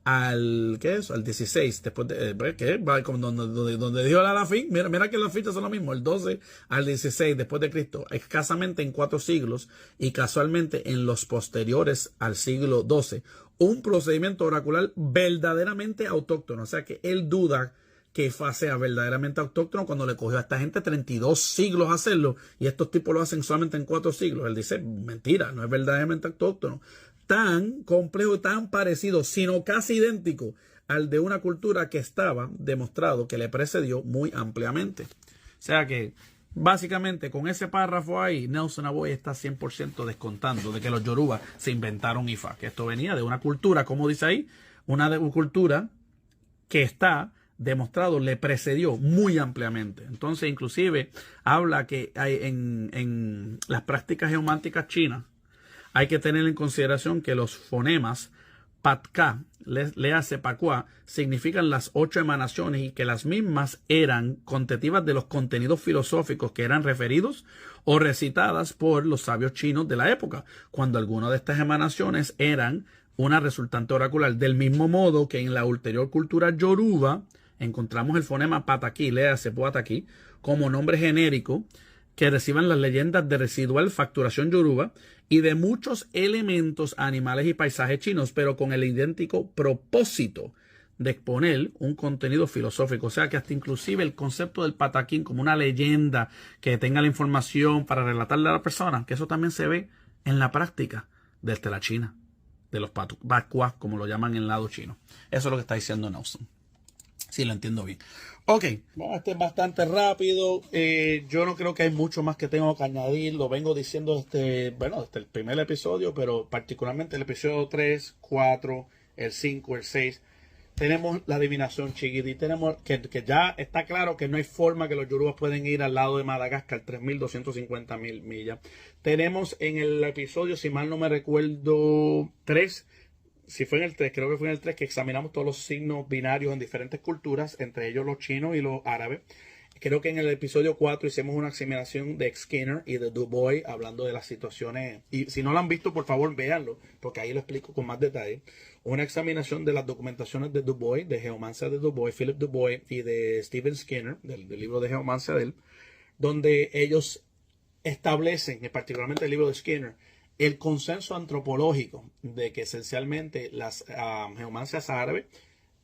al, ¿qué es? Al 16, después de, ¿qué? Va como donde dijo la fin, mira que las fichas son lo mismo, el 12 al 16 después de Cristo, escasamente en 4 siglos y casualmente en los posteriores al siglo 12, un procedimiento oracular verdaderamente autóctono, o sea que él duda que Ifá sea verdaderamente autóctono cuando le cogió a esta gente 32 siglos hacerlo y estos tipos lo hacen solamente en 4 siglos. Él dice, mentira, no es verdaderamente autóctono. Tan complejo, tan parecido, sino casi idéntico al de una cultura que estaba demostrado que le precedió muy ampliamente. O sea que, básicamente, con ese párrafo ahí, Nelson Aboy está 100% descontando de que los Yoruba se inventaron Ifá, que esto venía de una cultura, como dice ahí, una cultura que está demostrado le precedió muy ampliamente. Entonces, inclusive, habla que hay en las prácticas geománticas chinas, hay que tener en consideración que los fonemas Patká, léase Pacuá, significan las 8 emanaciones y que las mismas eran constitutivas de los contenidos filosóficos que eran referidos o recitadas por los sabios chinos de la época, cuando algunas de estas emanaciones eran una resultante oracular. Del mismo modo que en la ulterior cultura yoruba encontramos el fonema Pataquí, léase Poataquí, como nombre genérico que reciban las leyendas de residual facturación yoruba y de muchos elementos animales y paisajes chinos, pero con el idéntico propósito de exponer un contenido filosófico. O sea que hasta inclusive el concepto del pataquín como una leyenda que tenga la información para relatarle a la persona, que eso también se ve en la práctica desde la China, de los Pacuá, como lo llaman en el lado chino. Eso es lo que está diciendo Nelson. Sí, lo entiendo bien. Ok, bueno, este es bastante rápido. Yo no creo que hay mucho más que tengo que añadir. Lo vengo diciendo desde el primer episodio, pero particularmente el episodio 3, 4, el 5, el 6. Tenemos la adivinación chiquití. Tenemos que ya está claro que no hay forma que los yorubas pueden ir al lado de Madagascar, 3.250.000 millas. Tenemos en el episodio, si mal no me recuerdo, 3. Si fue en el 3, creo que fue en el 3 que examinamos todos los signos binarios en diferentes culturas, entre ellos los chinos y los árabes. Creo que en el episodio 4 hicimos una examinación de Skinner y de Du Bois hablando de las situaciones. Y si no lo han visto, por favor, véanlo, porque ahí lo explico con más detalle. Una examinación de las documentaciones de Du Bois, de Geomancia de Du Bois, Philip Du Bois y de Stephen Skinner, del libro de Geomancia de él, donde ellos establecen, particularmente el libro de Skinner, el consenso antropológico de que esencialmente las geomancias árabes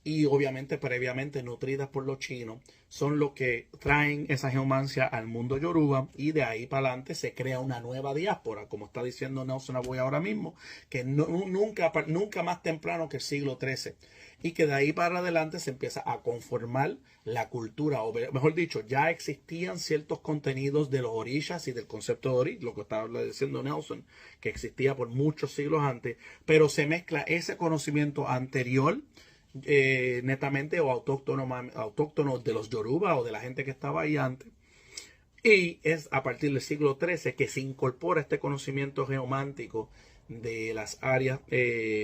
y obviamente previamente nutridas por los chinos son los que traen esa geomancia al mundo yoruba, y de ahí para adelante se crea una nueva diáspora, como está diciendo Nelson Aboy ahora mismo, que nunca más temprano que el siglo XIII, y que de ahí para adelante se empieza a conformar la cultura, o mejor dicho, ya existían ciertos contenidos de los orishas y del concepto de orish, lo que estaba diciendo Nelson, que existía por muchos siglos antes, pero se mezcla ese conocimiento anterior, netamente o autóctono de los yoruba o de la gente que estaba ahí antes, y es a partir del siglo XIII que se incorpora este conocimiento geomántico de las áreas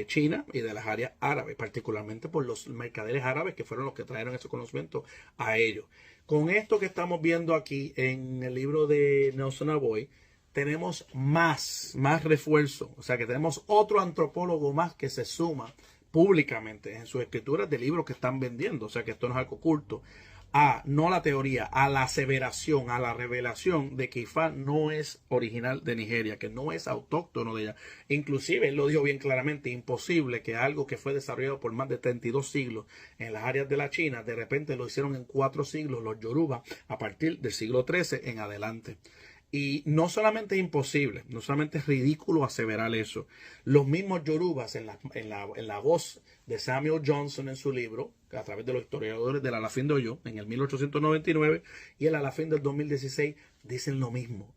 chinas y de las áreas árabes, particularmente por los mercaderes árabes, que fueron los que trajeron ese conocimiento a ellos. Con esto que estamos viendo aquí en el libro de Nelson Aboy, tenemos más refuerzo, o sea que tenemos otro antropólogo más que se suma públicamente en sus escrituras de libros que están vendiendo, o sea que esto no es algo oculto, no a la teoría, a la aseveración, a la revelación de que Ifá no es original de Nigeria, que no es autóctono de ella. Inclusive él lo dijo bien claramente: imposible que algo que fue desarrollado por más de 32 siglos en las áreas de la China, de repente lo hicieron en 4 siglos los yoruba a partir del siglo XIII en adelante. Y no solamente es imposible, no solamente es ridículo aseverar eso. Los mismos yorubas, en la voz de Samuel Johnson en su libro, a través de los historiadores del Alafín de Oyo, en el 1899 y el Alafín del 2016, dicen lo mismo.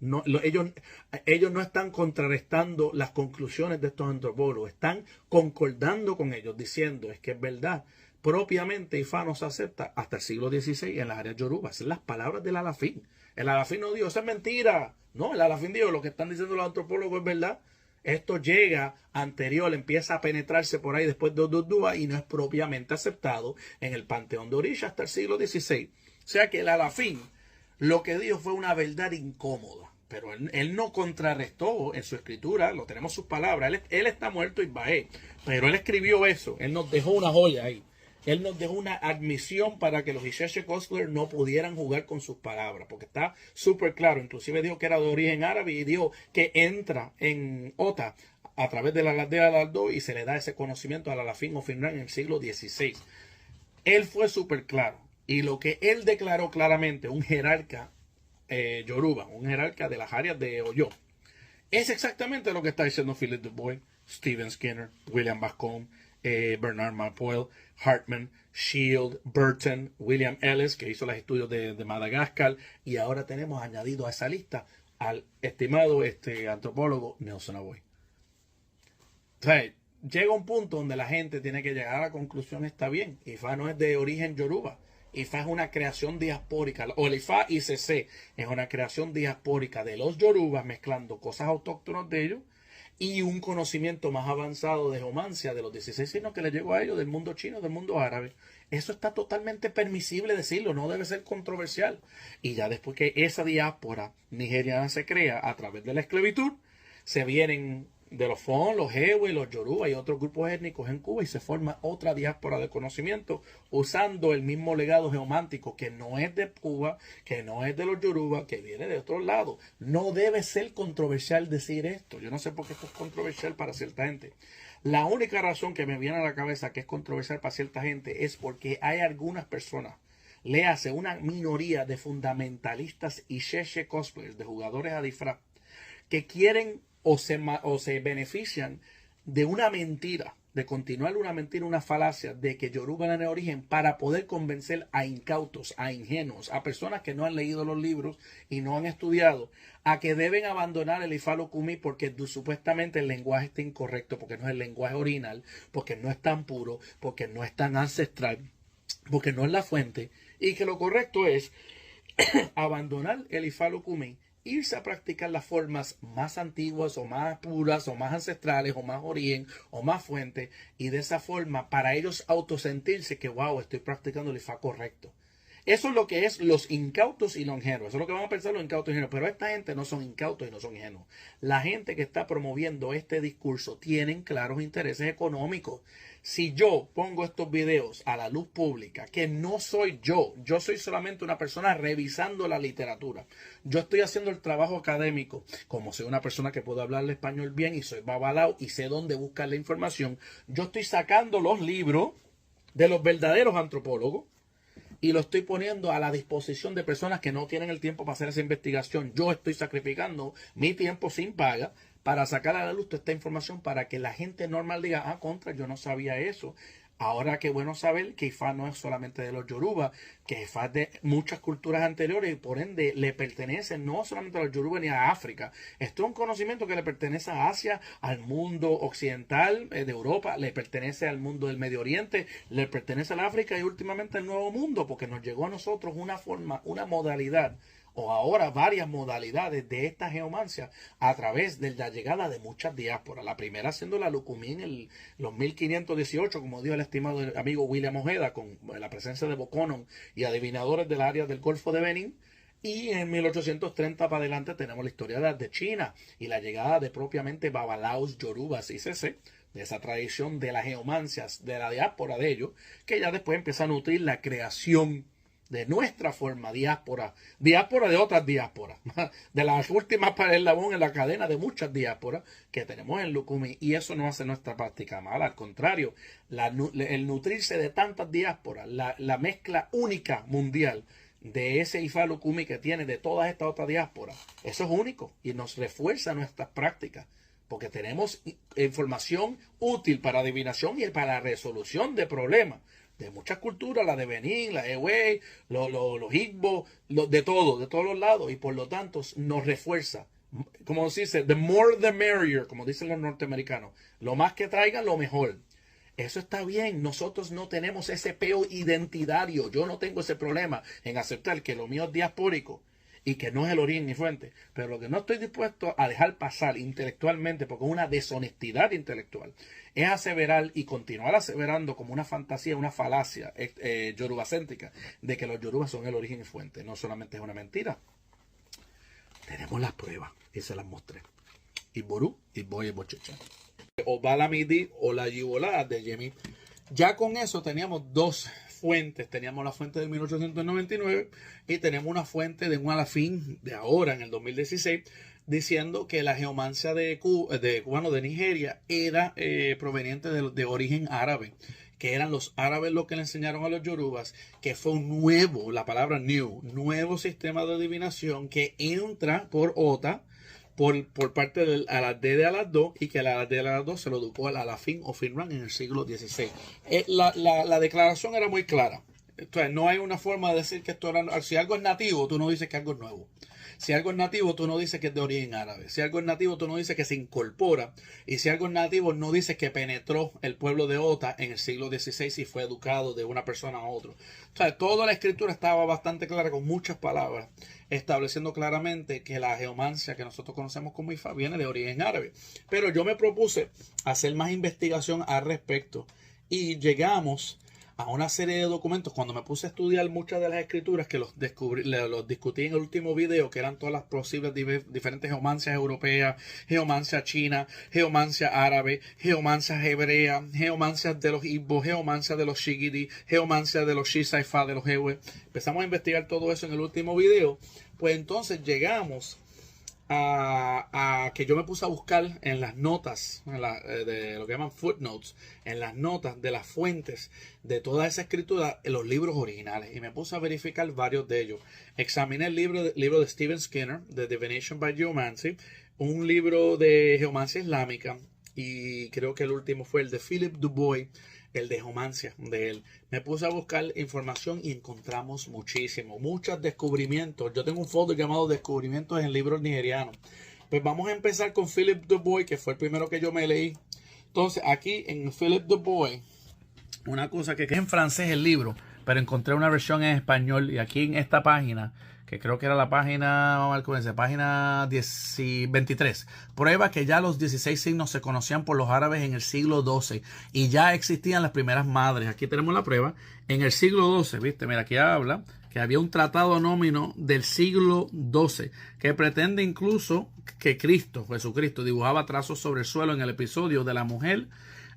Ellos no están contrarrestando las conclusiones de estos antropólogos, están concordando con ellos, diciendo es que es verdad. Propiamente Ifá no se acepta hasta el siglo XVI en las áreas yorubas. Son las palabras del Alafín. El Alafín no dijo, eso es mentira. No, el Alafín dijo, lo que están diciendo los antropólogos es verdad. Esto llega anterior, empieza a penetrarse por ahí después de Odudua y no es propiamente aceptado en el panteón de Orisha hasta el siglo XVI. O sea que el Alafín lo que dijo fue una verdad incómoda. Pero él no contrarrestó en su escritura, lo tenemos sus palabras. Él está muerto y Baé, pero él escribió eso. Él nos dejó una joya ahí. Él nos dejó una admisión para que los Isheshe Kostler no pudieran jugar con sus palabras, porque está súper claro. Inclusive dijo que era de origen árabe y dijo que entra en Ota a través de la aldea de Aldo y se le da ese conocimiento al Alafín o Finran en el siglo XVI. Él fue súper claro. Y lo que él declaró claramente, un jerarca yoruba, un jerarca de las áreas de Oyo, es exactamente lo que está diciendo Philip Du Bois, Stephen Skinner, William Bascom, Bernard Mapoel, Hartman, Shield, Burton, William Ellis, que hizo los estudios de Madagascar, y ahora tenemos añadido a esa lista al estimado antropólogo Nelson Aboy. O sea, llega un punto donde la gente tiene que llegar a la conclusión: está bien, Ifá no es de origen yoruba, Ifá es una creación diaspórica, o el Ifá ICC es una creación diaspórica de los yorubas mezclando cosas autóctonas de ellos y un conocimiento más avanzado de geomancia de los 16 signos que le llegó a ellos del mundo chino, del mundo árabe. Eso está totalmente permisible decirlo, no debe ser controversial. Y ya después que esa diáspora nigeriana se crea a través de la esclavitud, se vienen de los Fon, los Ewe, los Yoruba y otros grupos étnicos en Cuba y se forma otra diáspora de conocimiento usando el mismo legado geomántico que no es de Cuba, que no es de los Yoruba, que viene de otro lado. No debe ser controversial decir esto. Yo no sé por qué esto es controversial para cierta gente. La única razón que me viene a la cabeza que es controversial para cierta gente es porque hay algunas personas, léase una minoría de fundamentalistas y Isheshe cosplayers, de jugadores a disfraz, que quieren o se benefician de una mentira, de continuar una mentira, una falacia de que Yoruba era de origen para poder convencer a incautos, a ingenuos, a personas que no han leído los libros y no han estudiado, a que deben abandonar el Ifá Lokumi porque supuestamente el lenguaje está incorrecto, porque no es el lenguaje original, porque no es tan puro, porque no es tan ancestral, porque no es la fuente, y que lo correcto es abandonar el Ifá Lokumi, irse a practicar las formas más antiguas o más puras o más ancestrales o más origen o más fuente, y de esa forma para ellos autosentirse que wow, estoy practicando el Ifá correcto. Eso es lo que es los incautos y los ingenuos. Eso es lo que van a pensar los incautos y ingenuos. Pero esta gente no son incautos y no son ingenuos. La gente que está promoviendo este discurso tienen claros intereses económicos. Si yo pongo estos videos a la luz pública, que no soy yo soy solamente una persona revisando la literatura. Yo estoy haciendo el trabajo académico. Como soy una persona que puedo hablar el español bien y soy babalao y sé dónde buscar la información, yo estoy sacando los libros de los verdaderos antropólogos y lo estoy poniendo a la disposición de personas que no tienen el tiempo para hacer esa investigación. Yo estoy sacrificando mi tiempo sin paga para sacar a la luz toda esta información para que la gente normal diga, ah, contra, yo no sabía eso. Ahora qué bueno saber que Ifá no es solamente de los Yoruba, que Ifá es de muchas culturas anteriores y por ende le pertenece no solamente a los Yoruba ni a África. Esto es un conocimiento que le pertenece a Asia, al mundo occidental de Europa, le pertenece al mundo del Medio Oriente, le pertenece al África y últimamente al Nuevo Mundo, porque nos llegó a nosotros una forma, una modalidad o ahora varias modalidades de esta geomancia a través de la llegada de muchas diásporas. La primera siendo la Lucumí en los 1518, como dijo el estimado amigo William Ojeda, con la presencia de Boconon y adivinadores del área del Golfo de Benín. Y en 1830 para adelante tenemos la historia de China y la llegada de propiamente babalaos, yorubas y cc, de esa tradición de las geomancias, de la diáspora de ellos, que ya después empieza a nutrir la creación de nuestra forma, diáspora de otras diásporas, de las últimas para el eslabón en la cadena de muchas diásporas que tenemos en Lucumí, y eso no hace nuestra práctica mala, al contrario, el nutrirse de tantas diásporas, la mezcla única mundial de ese Ifá Lucumí que tiene de todas estas otras diásporas, eso es único y nos refuerza nuestras prácticas, porque tenemos información útil para adivinación y para la resolución de problemas de muchas culturas, la de Benín, la de Ewe, los Igbo, de todos los lados, y por lo tanto nos refuerza. Como se dice, the more the merrier, como dicen los norteamericanos. Lo más que traigan, lo mejor. Eso está bien, nosotros no tenemos ese peo identitario, yo no tengo ese problema en aceptar que lo mío es diaspórico y que no es el origen ni fuente, pero lo que no estoy dispuesto a dejar pasar intelectualmente, porque es una deshonestidad intelectual, es aseverar y continuar aseverando como una fantasía, una falacia yorubacéntrica, de que los yorubas son el origen y fuente. No solamente es una mentira, tenemos las pruebas y se las mostré. Iború, Iboy, Bochecha. O Balamidi o la Yibolá de Yemi. Ya con eso teníamos dos fuentes. Teníamos la fuente del 1899 y tenemos una fuente de un alafín de ahora, en el 2016, diciendo que la geomancia de Nigeria era proveniente de origen árabe, que eran los árabes los que le enseñaron a los yorubas, que fue un nuevo sistema de adivinación que entra por Ota, por parte del Aladé de Aladó, y que el Aladé de Aladó se lo educó al Alafín o Finran en el siglo XVI. La declaración era muy clara. Entonces, no hay una forma de decir que esto era... Si algo es nativo, tú no dices que algo es nuevo. Si algo es nativo, tú no dices que es de origen árabe. Si algo es nativo, tú no dices que se incorpora. Y si algo es nativo, no dices que penetró el pueblo de Ota en el siglo XVI y fue educado de una persona a otra. O sea, toda la escritura estaba bastante clara, con muchas palabras, estableciendo claramente que la geomancia que nosotros conocemos como Ifá viene de origen árabe. Pero yo me propuse hacer más investigación al respecto y llegamos a una serie de documentos. Cuando me puse a estudiar muchas de las escrituras, que los discutí en el último video, que eran todas las posibles diferentes geomancias europeas, geomancia china, geomancia árabe, geomancia hebrea, geomancias de los Igbo, geomancia de los Shigidi, geomancia de los Shisaifa, de los Ewe. Empezamos a investigar todo eso en el último video. Pues entonces llegamos a que yo me puse a buscar en las notas, de lo que llaman footnotes, en las notas de las fuentes de toda esa escritura, en los libros originales, y me puse a verificar varios de ellos. Examiné el libro de Stephen Skinner, The Divination by Geomancy, un libro de geomancia islámica, y creo que el último fue el de Philip Dubois, el de geomancia de él. Me puse a buscar información y encontramos muchos descubrimientos. Yo tengo un folder llamado Descubrimientos en libros nigerianos. Pues vamos a empezar con Philip Dubois, que fue el primero que yo me leí. Entonces, aquí en Philip Dubois, una cosa que es en francés el libro, pero encontré una versión en español, y aquí en esta página, que creo que era la página, vamos a ver cómo dice, página 23, prueba que ya los 16 signos se conocían por los árabes en el siglo XII y ya existían las primeras madres. Aquí tenemos la prueba en el siglo XII, ¿viste? Mira, aquí habla que había un tratado anónimo del siglo XII que pretende incluso que Jesucristo, dibujaba trazos sobre el suelo en el episodio de la mujer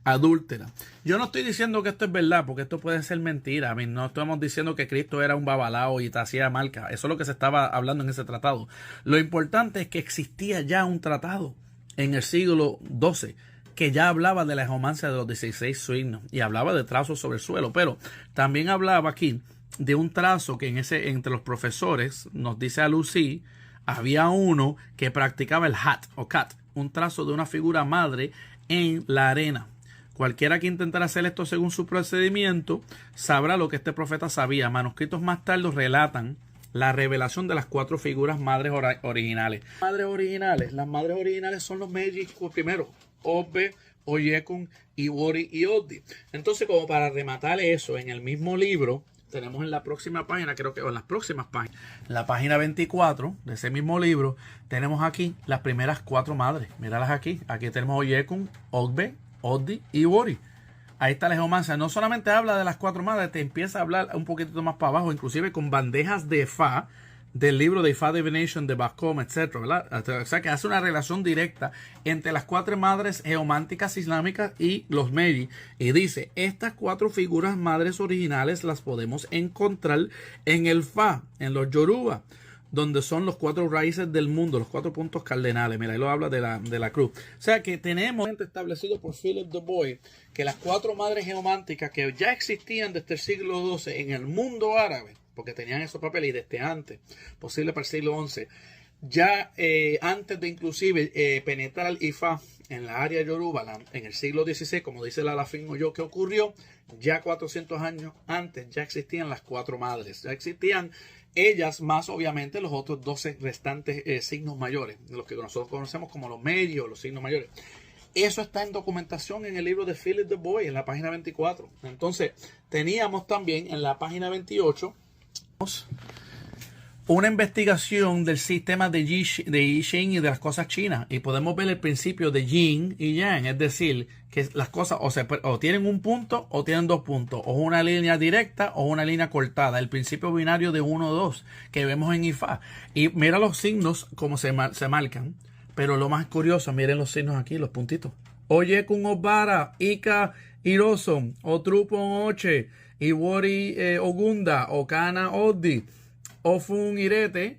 adúltera. Yo no estoy diciendo que esto es verdad, porque esto puede ser mentira. No estamos diciendo que Cristo era un babalao y te hacía marca. Eso es lo que se estaba hablando en ese tratado. Lo importante es que existía ya un tratado en el siglo XII que ya hablaba de la geomancia de los 16 signos y hablaba de trazos sobre el suelo, pero también hablaba aquí de un trazo que entre los profesores, nos dice a Lucy, había uno que practicaba el hat o cat, un trazo de una figura madre en la arena. Cualquiera que intentara hacer esto según su procedimiento sabrá lo que este profeta sabía. Manuscritos más tarde relatan la revelación de las 4 figuras madres originales. Las madres originales son los Meiji primero, Obbe, Oyekun, Iwori y Oddi. Entonces, como para rematar eso, en el mismo libro, tenemos en la próxima página, creo que, o en las próximas páginas, la página 24 de ese mismo libro, tenemos aquí las primeras 4 madres. Míralas aquí. Aquí tenemos Oyekun, Obbe, Oddi y Iwori. Ahí está la geomancia. No solamente habla de las 4 madres, te empieza a hablar un poquito más para abajo, inclusive con bandejas de Fa, del libro de Ifa Divination de Bascom, etc., ¿verdad? O sea que hace una relación directa entre las 4 madres geománticas islámicas y los Meiji. Y dice, estas 4 figuras madres originales las podemos encontrar en el Fa, en los Yoruba, donde son los 4 raíces del mundo, los 4 puntos cardenales. Mira, ahí lo habla de la cruz. O sea que tenemos establecido por Philip Du Bois que las 4 madres geománticas que ya existían desde el siglo XII en el mundo árabe, porque tenían esos papeles y desde antes, posible para el siglo XI, ya antes de inclusive penetrar el Ifá en la área Yoruba, en el siglo XVI, como dice el Alafín Oyo, que ocurrió, ya 400 años antes ya existían las 4 madres, ya existían ellas más obviamente los otros 12 restantes signos mayores, los que nosotros conocemos como los medios, los signos mayores. Eso está en documentación en el libro de Philip Du Bois, en la página 24. Entonces, teníamos también en la página 28 una investigación del sistema de I Ching y de las cosas chinas. Y podemos ver el principio de Yin y Yang, es decir, que las cosas o tienen un punto o tienen 2 puntos, o una línea directa o una línea cortada. El principio binario de 1 o 2 que vemos en Ifá. Y mira los signos como se marcan. Pero lo más curioso, miren los signos aquí, los puntitos. Oyekun Obara, Ika Hiroson, Otrupon Oche, Iwori Ogunda, Okana Oddi, Ofun Irete,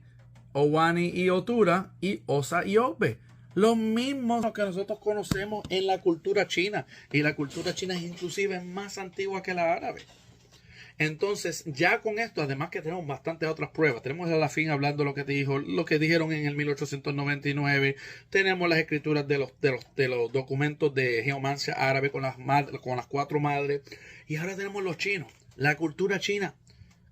Owani y Otura y Osa y Obbe. Los mismos que nosotros conocemos en la cultura china. Y la cultura china es inclusive más antigua que la árabe. Entonces, ya con esto, además que tenemos bastantes otras pruebas, tenemos a la fin hablando lo que dijeron en el 1899, tenemos las escrituras de los documentos de geomancia árabe con las 4 madres, y ahora tenemos los chinos, la cultura china,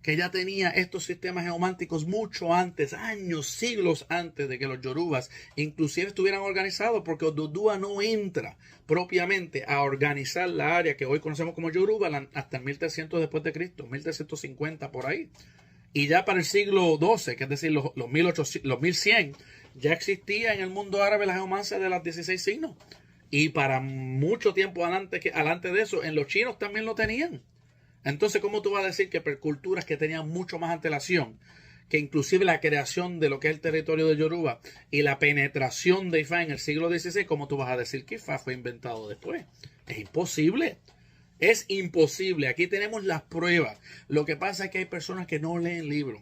que ya tenía estos sistemas geománticos mucho antes, años, siglos antes de que los yorubas inclusive estuvieran organizados, porque Odudua no entra propiamente a organizar la área que hoy conocemos como Yoruba hasta el 1300 después de Cristo, 1350 por ahí. Y ya para el siglo XII, que es decir, los 1100, ya existía en el mundo árabe la geomancia de las 16 signos. Y para mucho tiempo adelante de eso, en los chinos también lo tenían. Entonces, ¿cómo tú vas a decir que por culturas que tenían mucho más antelación, que inclusive la creación de lo que es el territorio de Yoruba y la penetración de Ifá en el siglo XVI, cómo tú vas a decir que Ifá fue inventado después? Es imposible. Es imposible. Aquí tenemos las pruebas. Lo que pasa es que hay personas que no leen libros.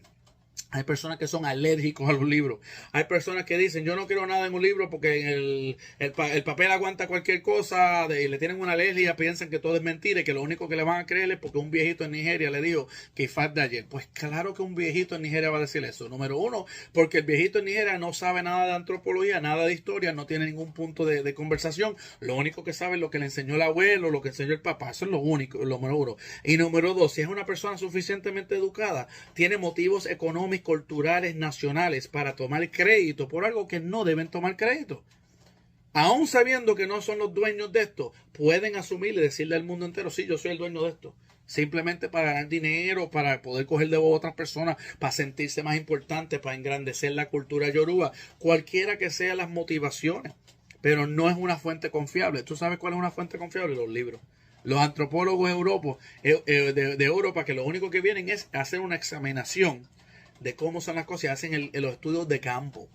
Hay personas que son alérgicos a los libros. Hay personas que dicen, yo no quiero nada en un libro porque el papel aguanta cualquier cosa y le tienen una alergia, piensan que todo es mentira y que lo único que le van a creer es porque un viejito en Nigeria le dijo que Ifá de ayer. Pues claro que un viejito en Nigeria va a decir eso. Número 1, porque el viejito en Nigeria no sabe nada de antropología, nada de historia, no tiene ningún punto de conversación. Lo único que sabe es lo que le enseñó el abuelo, lo que enseñó el papá. Eso es lo único, lo número 1. Y número 2, si es una persona suficientemente educada, tiene motivos económicos, culturales, nacionales para tomar crédito por algo que no deben tomar crédito. Aún sabiendo que no son los dueños de esto, pueden asumir y decirle al mundo entero, sí, yo soy el dueño de esto. Simplemente para ganar dinero, para poder coger de otras personas, para sentirse más importante, para engrandecer la cultura yoruba, cualquiera que sean las motivaciones. Pero no es una fuente confiable. ¿Tú sabes cuál es una fuente confiable? Los libros. Los antropólogos de Europa, que lo único que vienen es hacer una examinación de cómo son las cosas y hacen los estudios de campo.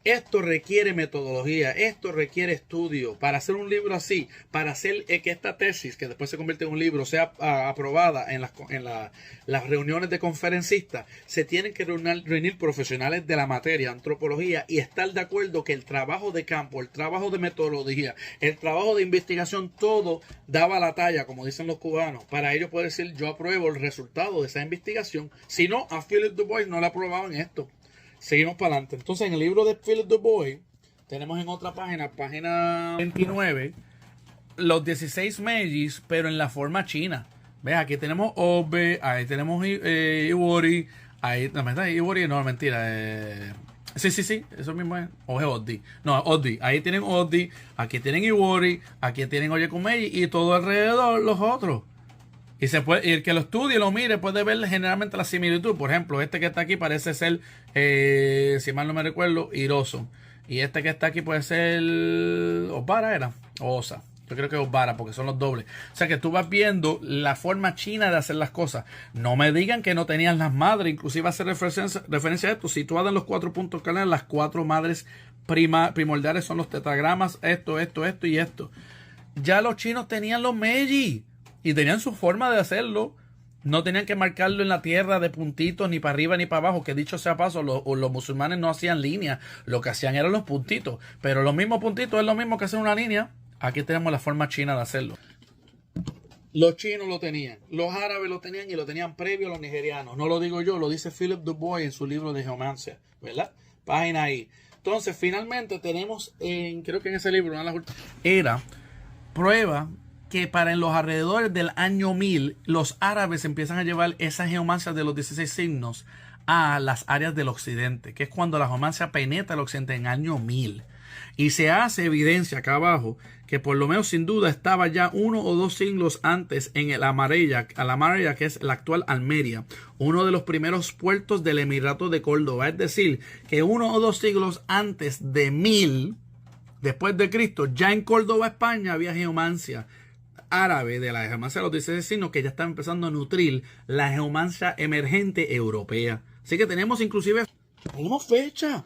Esto requiere metodología, esto requiere estudio. Para hacer un libro así, para hacer que esta tesis, que después se convierte en un libro, sea aprobada en las reuniones de conferencistas, se tienen que reunir profesionales de la materia, antropología, y estar de acuerdo que el trabajo de campo, el trabajo de metodología, el trabajo de investigación, todo daba la talla, como dicen los cubanos, para ellos poder decir, yo apruebo el resultado de esa investigación. Si no, a Philip Du Bois no le aprobaban esto. Seguimos para adelante. Entonces, en el libro de Philip Du Bois, tenemos en otra página, página 29, los 16 Meijis, pero en la forma china. ¿Ves? Aquí tenemos Obe, ahí tenemos Iwori, ahí, no, Iwori, no, mentira. Sí, eso mismo es. O es Oddi. No, Oddi. Ahí tienen Oddi, aquí tienen Iwori, aquí tienen Oyekumeji y todo alrededor los otros. Y el que lo estudie y lo mire puede ver generalmente la similitud. Por ejemplo, este que está aquí parece ser, si mal no me recuerdo, Hiroso. Y este que está aquí puede ser Obara, ¿era? O Osa. Yo creo que es Obara porque son los dobles. O sea que tú vas viendo la forma china de hacer las cosas. No me digan que no tenían las madres. Inclusive hace referencia a esto. Situadas en los 4 puntos cardinales, las 4 madres primordiales son los tetragramas. Esto y esto. Ya los chinos tenían los Meiji. Y tenían su forma de hacerlo. No tenían que marcarlo en la tierra de puntitos, ni para arriba ni para abajo. Que dicho sea paso, los musulmanes no hacían líneas. Lo que hacían eran los puntitos. Pero los mismos puntitos es lo mismo que hacer una línea. Aquí tenemos la forma china de hacerlo. Los chinos lo tenían. Los árabes lo tenían y lo tenían previo a los nigerianos. No lo digo yo, lo dice Philip Du Bois en su libro de Geomancia. ¿Verdad? Página ahí. Entonces, finalmente tenemos, creo que en ese libro, era prueba que para en los alrededores del año 1000 los árabes empiezan a llevar esas geomancias de los 16 signos a las áreas del occidente, que es cuando la geomancia penetra el occidente en año 1000. Y se hace evidencia acá abajo que por lo menos sin duda estaba ya 1 o 2 siglos antes en el Amarilla, que es la actual Almería, uno de los primeros puertos del Emirato de Córdoba. Es decir, que 1 o 2 siglos antes de 1000, después de Cristo, ya en Córdoba, España, había geomancia árabe de la geomancia de los 16 signos que ya está empezando a nutrir la geomancia emergente europea. Así que tenemos fecha.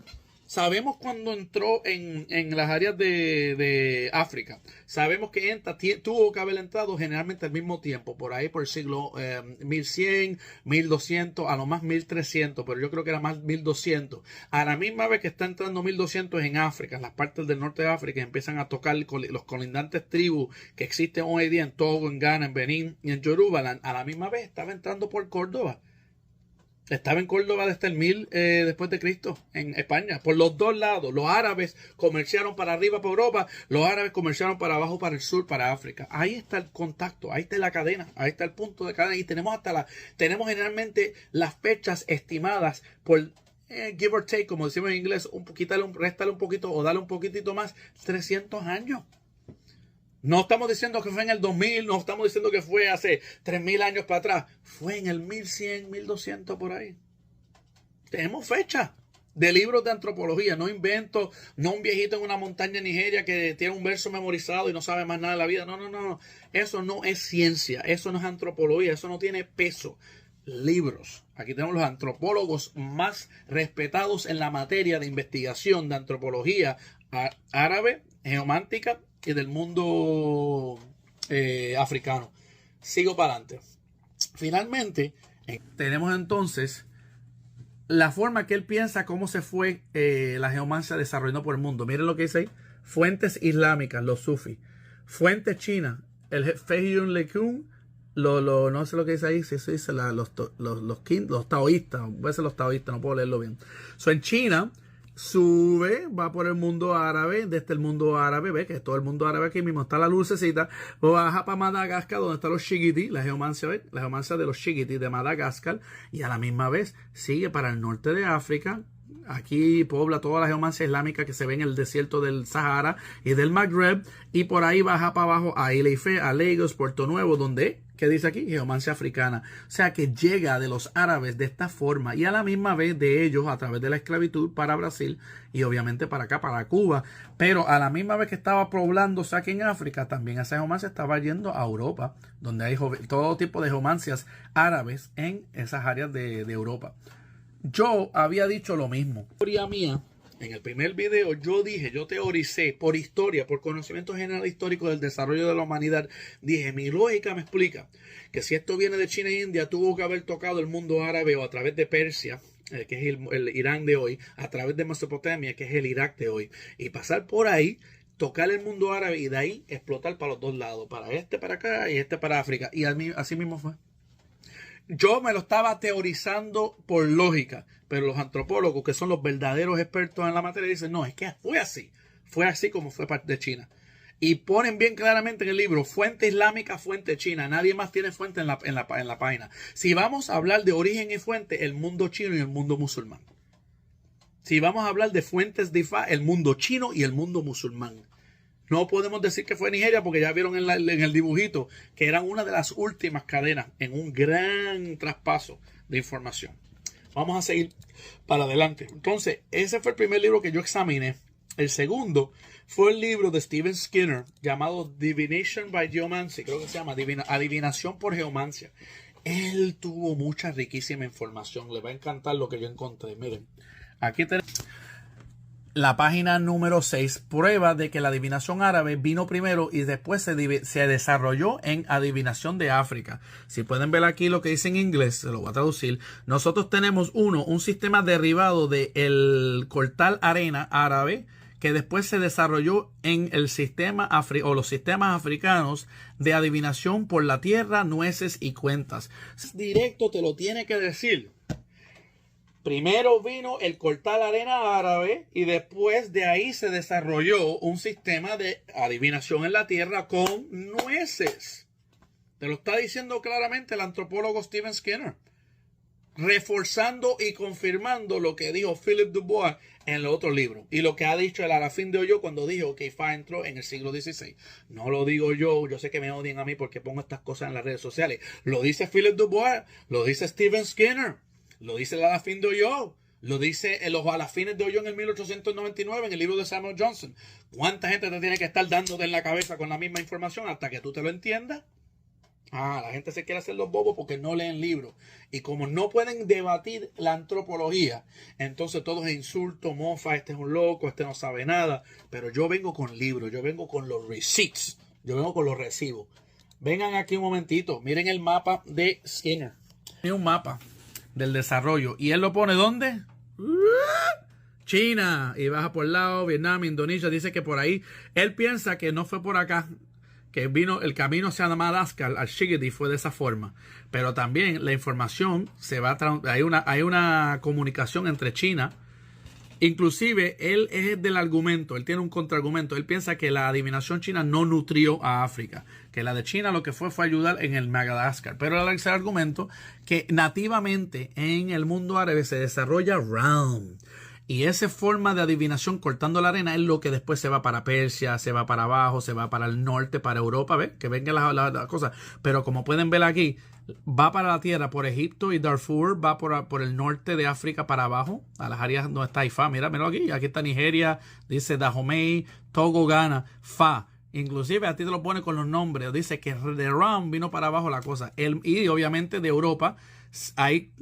Sabemos cuándo entró en las áreas de África. Sabemos que tuvo que haber entrado generalmente al mismo tiempo, por ahí por el siglo 1100, 1200, a lo más 1300, pero yo creo que era más 1200. A la misma vez que está entrando 1200 en África, en las partes del norte de África, empiezan a tocar los colindantes tribus que existen hoy día en Togo, en Ghana, en Benín y en Yorubaland. A la misma vez estaba entrando por Córdoba. Estaba en Córdoba desde el 1000 después de Cristo, en España. Por los dos lados. Los árabes comerciaron para arriba, para Europa. Los árabes comerciaron para abajo, para el sur, para África. Ahí está el contacto. Ahí está la cadena. Ahí está el punto de cadena. Y tenemos tenemos generalmente las fechas estimadas por give or take, como decimos en inglés, réstale un poquito o dale un poquitito más, 300 años. No estamos diciendo que fue en el 2000, no estamos diciendo que fue hace 3000 años para atrás. Fue en el 1100, 1200 por ahí. Tenemos fecha de libros de antropología. No invento, no un viejito en una montaña en Nigeria que tiene un verso memorizado y no sabe más nada de la vida. No. Eso no es ciencia, eso no es antropología, eso no tiene peso. Libros. Aquí tenemos los antropólogos más respetados en la materia de investigación de antropología árabe, geomántica y del mundo africano. Sigo para adelante. Finalmente, tenemos entonces la forma que él piensa cómo se fue la geomancia desarrollando por el mundo. Miren lo que dice ahí. Fuentes islámicas, los sufis. Fuentes chinas, el Feiyun Lekun, no sé lo que dice ahí, si eso dice los taoístas, voy a ser los taoístas, no puedo leerlo bien. En China sube, va por el mundo árabe, desde el mundo árabe, ve que todo el mundo árabe aquí mismo está la lucecita, baja para Madagascar donde están los Shigiti, la geomancia de los Shigiti de Madagascar, y a la misma vez sigue para el norte de África. Aquí pobla toda la geomancia islámica que se ve en el desierto del Sahara y del Magreb, y por ahí baja para abajo a Ileife, a Lagos, Puerto Nuevo, donde ¿Qué dice aquí? Geomancia africana. O sea que llega de los árabes de esta forma y a la misma vez de ellos a través de la esclavitud para Brasil y obviamente para acá, para Cuba. Pero a la misma vez que estaba poblándose aquí en África, también esa geomancia estaba yendo a Europa, donde hay todo tipo de geomancias árabes en esas áreas de Europa. Yo había dicho lo mismo. Teoría mía. En el primer video yo teoricé por historia, por conocimiento general histórico del desarrollo de la humanidad. Dije, mi lógica me explica que si esto viene de China e India, tuvo que haber tocado el mundo árabe o a través de Persia, que es el Irán de hoy, a través de Mesopotamia, que es el Irak de hoy, y pasar por ahí, tocar el mundo árabe y de ahí explotar para los dos lados, para este para acá y este para África. Y así mismo fue. Yo me lo estaba teorizando por lógica, pero los antropólogos, que son los verdaderos expertos en la materia, dicen, no, es que fue así como fue parte de China. Y ponen bien claramente en el libro, fuente islámica, fuente china, nadie más tiene fuente en la página. Si vamos a hablar de origen y fuente, el mundo chino y el mundo musulmán. Si vamos a hablar de fuentes de Ifá, el mundo chino y el mundo musulmán. No podemos decir que fue Nigeria porque ya vieron en el dibujito que eran una de las últimas cadenas en un gran traspaso de información. Vamos a seguir para adelante. Entonces, ese fue el primer libro que yo examiné. El segundo fue el libro de Stephen Skinner llamado Divination by Geomancy. Creo que se llama Adivinación por Geomancia. Él tuvo mucha riquísima información. Le va a encantar lo que yo encontré. Miren, aquí tenemos la página número 6, prueba de que la adivinación árabe vino primero y después se desarrolló en adivinación de África. Si pueden ver aquí lo que dice en inglés, se lo voy a traducir. Nosotros tenemos un sistema derivado del cortal arena árabe que después se desarrolló en el sistema los sistemas africanos de adivinación por la tierra, nueces y cuentas. Directo te lo tiene que decir. Primero vino el cortar arena árabe y después de ahí se desarrolló un sistema de adivinación en la tierra con nueces. Te lo está diciendo claramente el antropólogo Stephen Skinner, reforzando y confirmando lo que dijo Philip Dubois en el otro libro y lo que ha dicho el Arafín de Oyo cuando dijo que Ifá entró en el siglo XVI. No lo digo yo sé que me odian a mí porque pongo estas cosas en las redes sociales. Lo dice Philip Dubois, lo dice Stephen Skinner. Lo dice el Alafín de Oyo. Lo dice los Alafines de Oyo en el 1899 en el libro de Samuel Johnson. ¿Cuánta gente te tiene que estar dando en la cabeza con la misma información hasta que tú te lo entiendas? La gente se quiere hacer los bobos porque no leen libros. Y como no pueden debatir la antropología, entonces todo es insulto, mofa, este es un loco, este no sabe nada. Pero yo vengo con libros, yo vengo con los receipts, yo vengo con los recibos. Vengan aquí un momentito, miren el mapa de Skinner. Hay un mapa del desarrollo. ¿Y él lo pone dónde? China. Y baja por el lado, Vietnam, Indonesia. Dice que por ahí. Él piensa que no fue por acá. Que vino el camino hacia Madagascar, al Shigidi, fue de esa forma. Pero también la información se va hay una comunicación entre China. Inclusive, él es del argumento, él tiene un contraargumento. Él piensa que la adivinación china no nutrió a África, que la de China lo que fue ayudar en el Madagascar. Pero él hace el argumento que nativamente en el mundo árabe se desarrolla round. Y esa forma de adivinación cortando la arena es lo que después se va para Persia, se va para abajo, se va para el norte, para Europa, ¿ves? Que vengan las cosas. Pero como pueden ver aquí, va para la tierra por Egipto y Darfur, va por el norte de África para abajo, a las áreas donde está Ifá. Míralo aquí está Nigeria, dice Dahomey, Togo, Ghana, Fa. Inclusive a ti te lo pone con los nombres. Dice que de Ram vino para abajo la cosa. Y obviamente de Europa hay...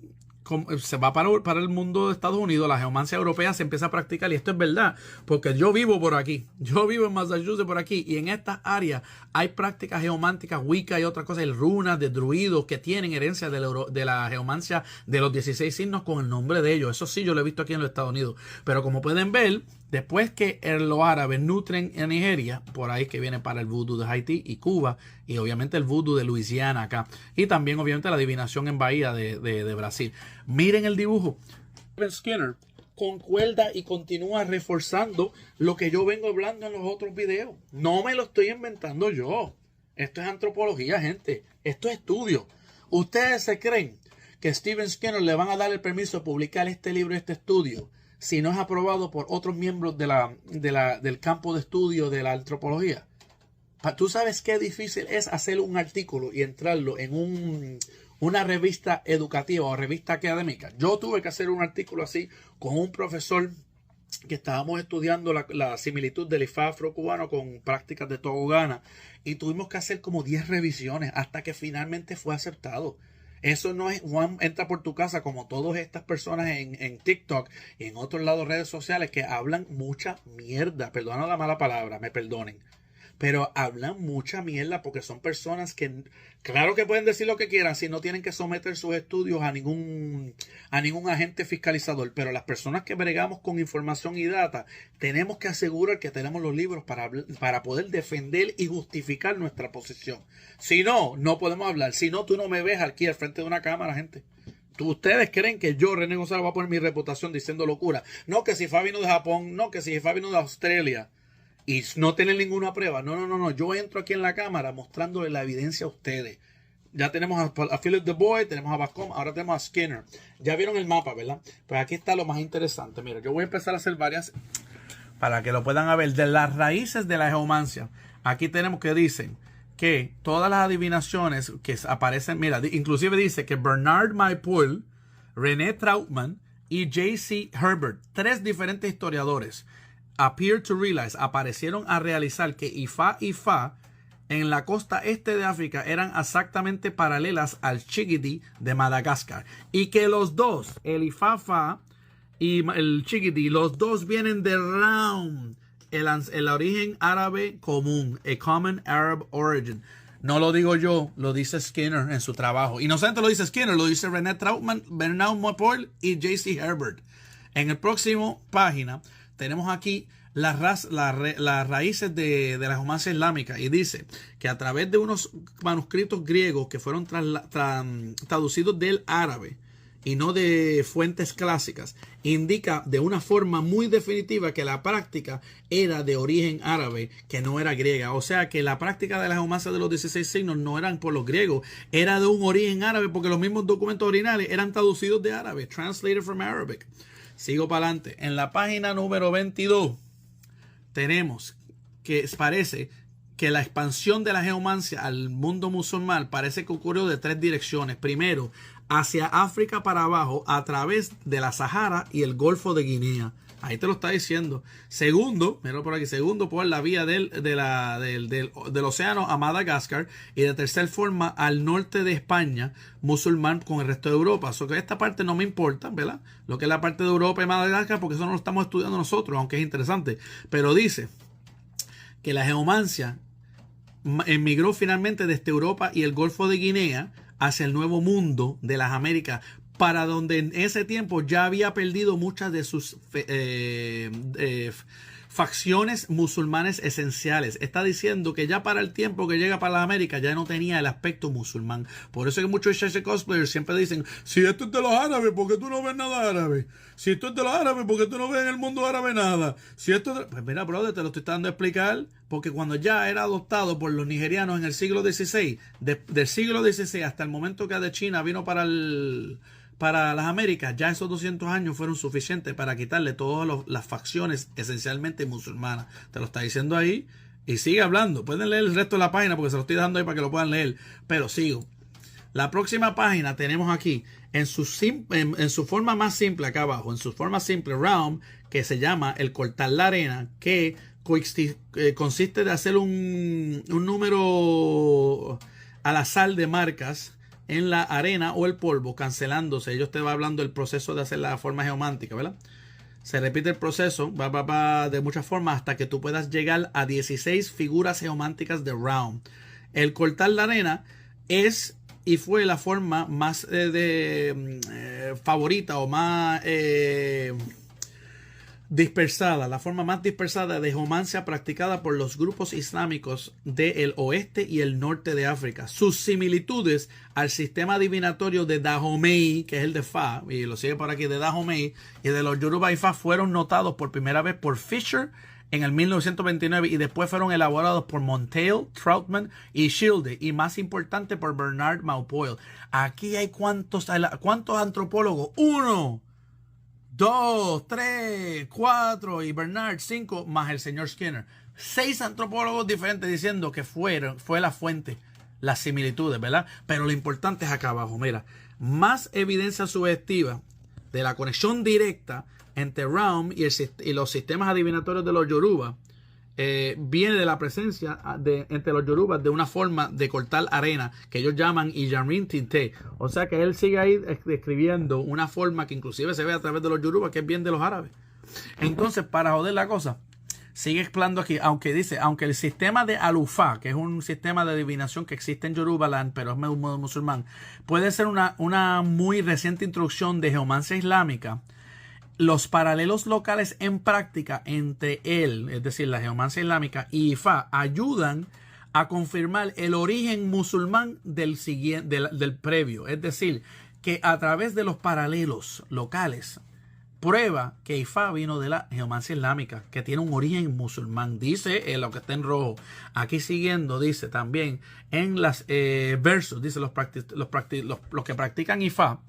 se va para el mundo de Estados Unidos, la geomancia europea se empieza a practicar y esto es verdad, porque yo vivo por aquí, yo vivo en Massachusetts por aquí y en estas áreas hay prácticas geománticas, Wicca y otras cosas, el runas de druidos que tienen herencia de la geomancia de los 16 signos con el nombre de ellos. Eso sí, yo lo he visto aquí en los Estados Unidos, pero como pueden ver, después que los árabes nutren en Nigeria, por ahí que viene para el vudú de Haití y Cuba, y obviamente el vudú de Luisiana acá, y también obviamente la adivinación en Bahía de Brasil. Miren el dibujo. Skinner concuerda y continúa reforzando lo que yo vengo hablando en los otros videos. No me lo estoy inventando yo. Esto es antropología, gente. Esto es estudio. ¿Ustedes se creen que Stephen Skinner le van a dar el permiso de publicar este libro, este estudio, si no es aprobado por otros miembros del campo de estudio de la antropología? Tú sabes qué difícil es hacer un artículo y entrarlo en una revista educativa o revista académica. Yo tuve que hacer un artículo así con un profesor que estábamos estudiando la similitud del IFA afrocubano con prácticas de tobogana y tuvimos que hacer como 10 revisiones hasta que finalmente fue aceptado. Eso no es Juan entra por tu casa como todas estas personas en TikTok y en otros lados redes sociales que hablan mucha mierda. Perdona la mala palabra, me perdonen. Pero hablan mucha mierda porque son personas que, claro que pueden decir lo que quieran, si no tienen que someter sus estudios a ningún agente fiscalizador. Pero las personas que bregamos con información y data, tenemos que asegurar que tenemos los libros para poder defender y justificar nuestra posición. Si no, no podemos hablar. Si no, tú no me ves aquí al frente de una cámara, gente. Ustedes creen que yo, René González, voy a poner mi reputación diciendo locura. No, que si Fabi vino de Japón, no, que si Fabi vino de Australia. Y no tienen ninguna prueba. No. Yo entro aquí en la cámara mostrándole la evidencia a ustedes. Ya tenemos a Philip the Boy, tenemos a Bascom, ahora tenemos a Skinner. Ya vieron el mapa, ¿verdad? Pues aquí está lo más interesante. Mira, yo voy a empezar a hacer varias para que lo puedan ver. De las raíces de la geomancia. Aquí tenemos que dicen que todas las adivinaciones que aparecen, mira, inclusive dice que Bernard Maypole, René Trautmann y J.C. Herbert, 3 diferentes historiadores, appear to realize, aparecieron a realizar que Ifá en la costa este de África eran exactamente paralelas al Chigiti de Madagascar y que los dos, el Ifá y el Chigiti, los dos vienen de Raum, el origen árabe común, a common Arab origin. No lo digo yo, lo dice Skinner en su trabajo. Y no solamente lo dice Skinner, lo dice René Trautmann, Bernard Maypole y J.C. Herbert. En el próximo página tenemos aquí las raíces de la geomancia islámica y dice que a través de unos manuscritos griegos que fueron traducidos del árabe y no de fuentes clásicas, indica de una forma muy definitiva que la práctica era de origen árabe, que no era griega. O sea que la práctica de la geomancia de los 16 signos no eran por los griegos, era de un origen árabe porque los mismos documentos originales eran traducidos de árabe, translated from Arabic. Sigo para adelante. En la página número 22 tenemos que parece que la expansión de la geomancia al mundo musulmán parece que ocurrió de 3 direcciones. Primero, hacia África para abajo a través de la Sahara y el Golfo de Guinea. Ahí te lo está diciendo. Segundo, mira por aquí, segundo por la vía del océano a Madagascar. Y de tercera forma al norte de España, musulmán con el resto de Europa. So que esta parte no me importa, ¿verdad? Lo que es la parte de Europa y Madagascar, porque eso no lo estamos estudiando nosotros, aunque es interesante. Pero dice que la geomancia emigró finalmente desde Europa y el Golfo de Guinea hacia el Nuevo Mundo de las Américas, para donde en ese tiempo ya había perdido muchas de sus facciones musulmanes esenciales. Está diciendo que ya para el tiempo que llega para la América ya no tenía el aspecto musulmán. Por eso que muchos Shasha cosplayers siempre dicen, si esto es de los árabes, ¿por qué tú no ves nada árabe? Si esto es de los árabes, ¿por qué tú no ves en el mundo árabe nada? Si esto es de... Pues mira, brother, te lo estoy dando a explicar, porque cuando ya era adoptado por los nigerianos en el siglo XVI, del siglo XVI hasta el momento que de China vino para las Américas, ya esos 200 años fueron suficientes para quitarle todas las facciones esencialmente musulmanas. Te lo está diciendo ahí y sigue hablando. Pueden leer el resto de la página porque se lo estoy dando ahí para que lo puedan leer. Pero sigo. La próxima página tenemos aquí en su forma más simple acá abajo, en su forma simple Realm, que se llama el cortar la arena, que consiste de hacer un número al azar de marcas en la arena o el polvo, cancelándose. Ellos te va hablando del proceso de hacer la forma geomántica, ¿verdad? Se repite el proceso, va de muchas formas hasta que tú puedas llegar a 16 figuras geománticas de Realm. El cortar la arena es y fue la forma más favorita o más dispersada, la forma más dispersada de geomancia practicada por los grupos islámicos del oeste y el norte de África. Sus similitudes al sistema adivinatorio de Dahomey, que es el de Fa, y lo sigue por aquí, de Dahomey, y de los Yoruba y Fa, fueron notados por primera vez por Fisher en el 1929 y después fueron elaborados por Monteil, Trautmann y Schilde, y más importante por Bernard Maypole. Aquí hay ¿cuántos antropólogos? 1, 2, 3, 4 y Bernard 5 más el señor Skinner. 6 antropólogos diferentes diciendo que fue la fuente, las similitudes, ¿verdad? Pero lo importante es acá abajo, mira, más evidencia subjetiva de la conexión directa entre Raum y los sistemas adivinatorios de los Yoruba viene de la presencia entre los Yorubas de una forma de cortar arena que ellos llaman Iyarin Tinte. O sea que él sigue ahí describiendo una forma que inclusive se ve a través de los Yorubas, que es bien de los árabes. Entonces, para joder la cosa, sigue explorando aquí, aunque el sistema de Alufa, que es un sistema de adivinación que existe en Yorubaland, pero es musulmán, puede ser una muy reciente introducción de geomancia islámica. Los paralelos locales en práctica entre él, es decir, la geomancia islámica y Ifá, ayudan a confirmar el origen musulmán del previo. Es decir, que a través de los paralelos locales, prueba que Ifá vino de la geomancia islámica, que tiene un origen musulmán. Dice lo que está en rojo. Aquí siguiendo, dice también en los versos, dice los que practican Ifá,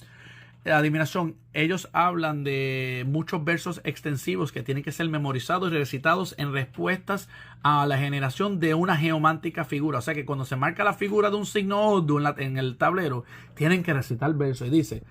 la adivinación, ellos hablan de muchos versos extensivos que tienen que ser memorizados y recitados en respuestas a la generación de una geomántica figura. O sea que cuando se marca la figura de un signo Odu en el tablero, tienen que recitar versos. Y dice,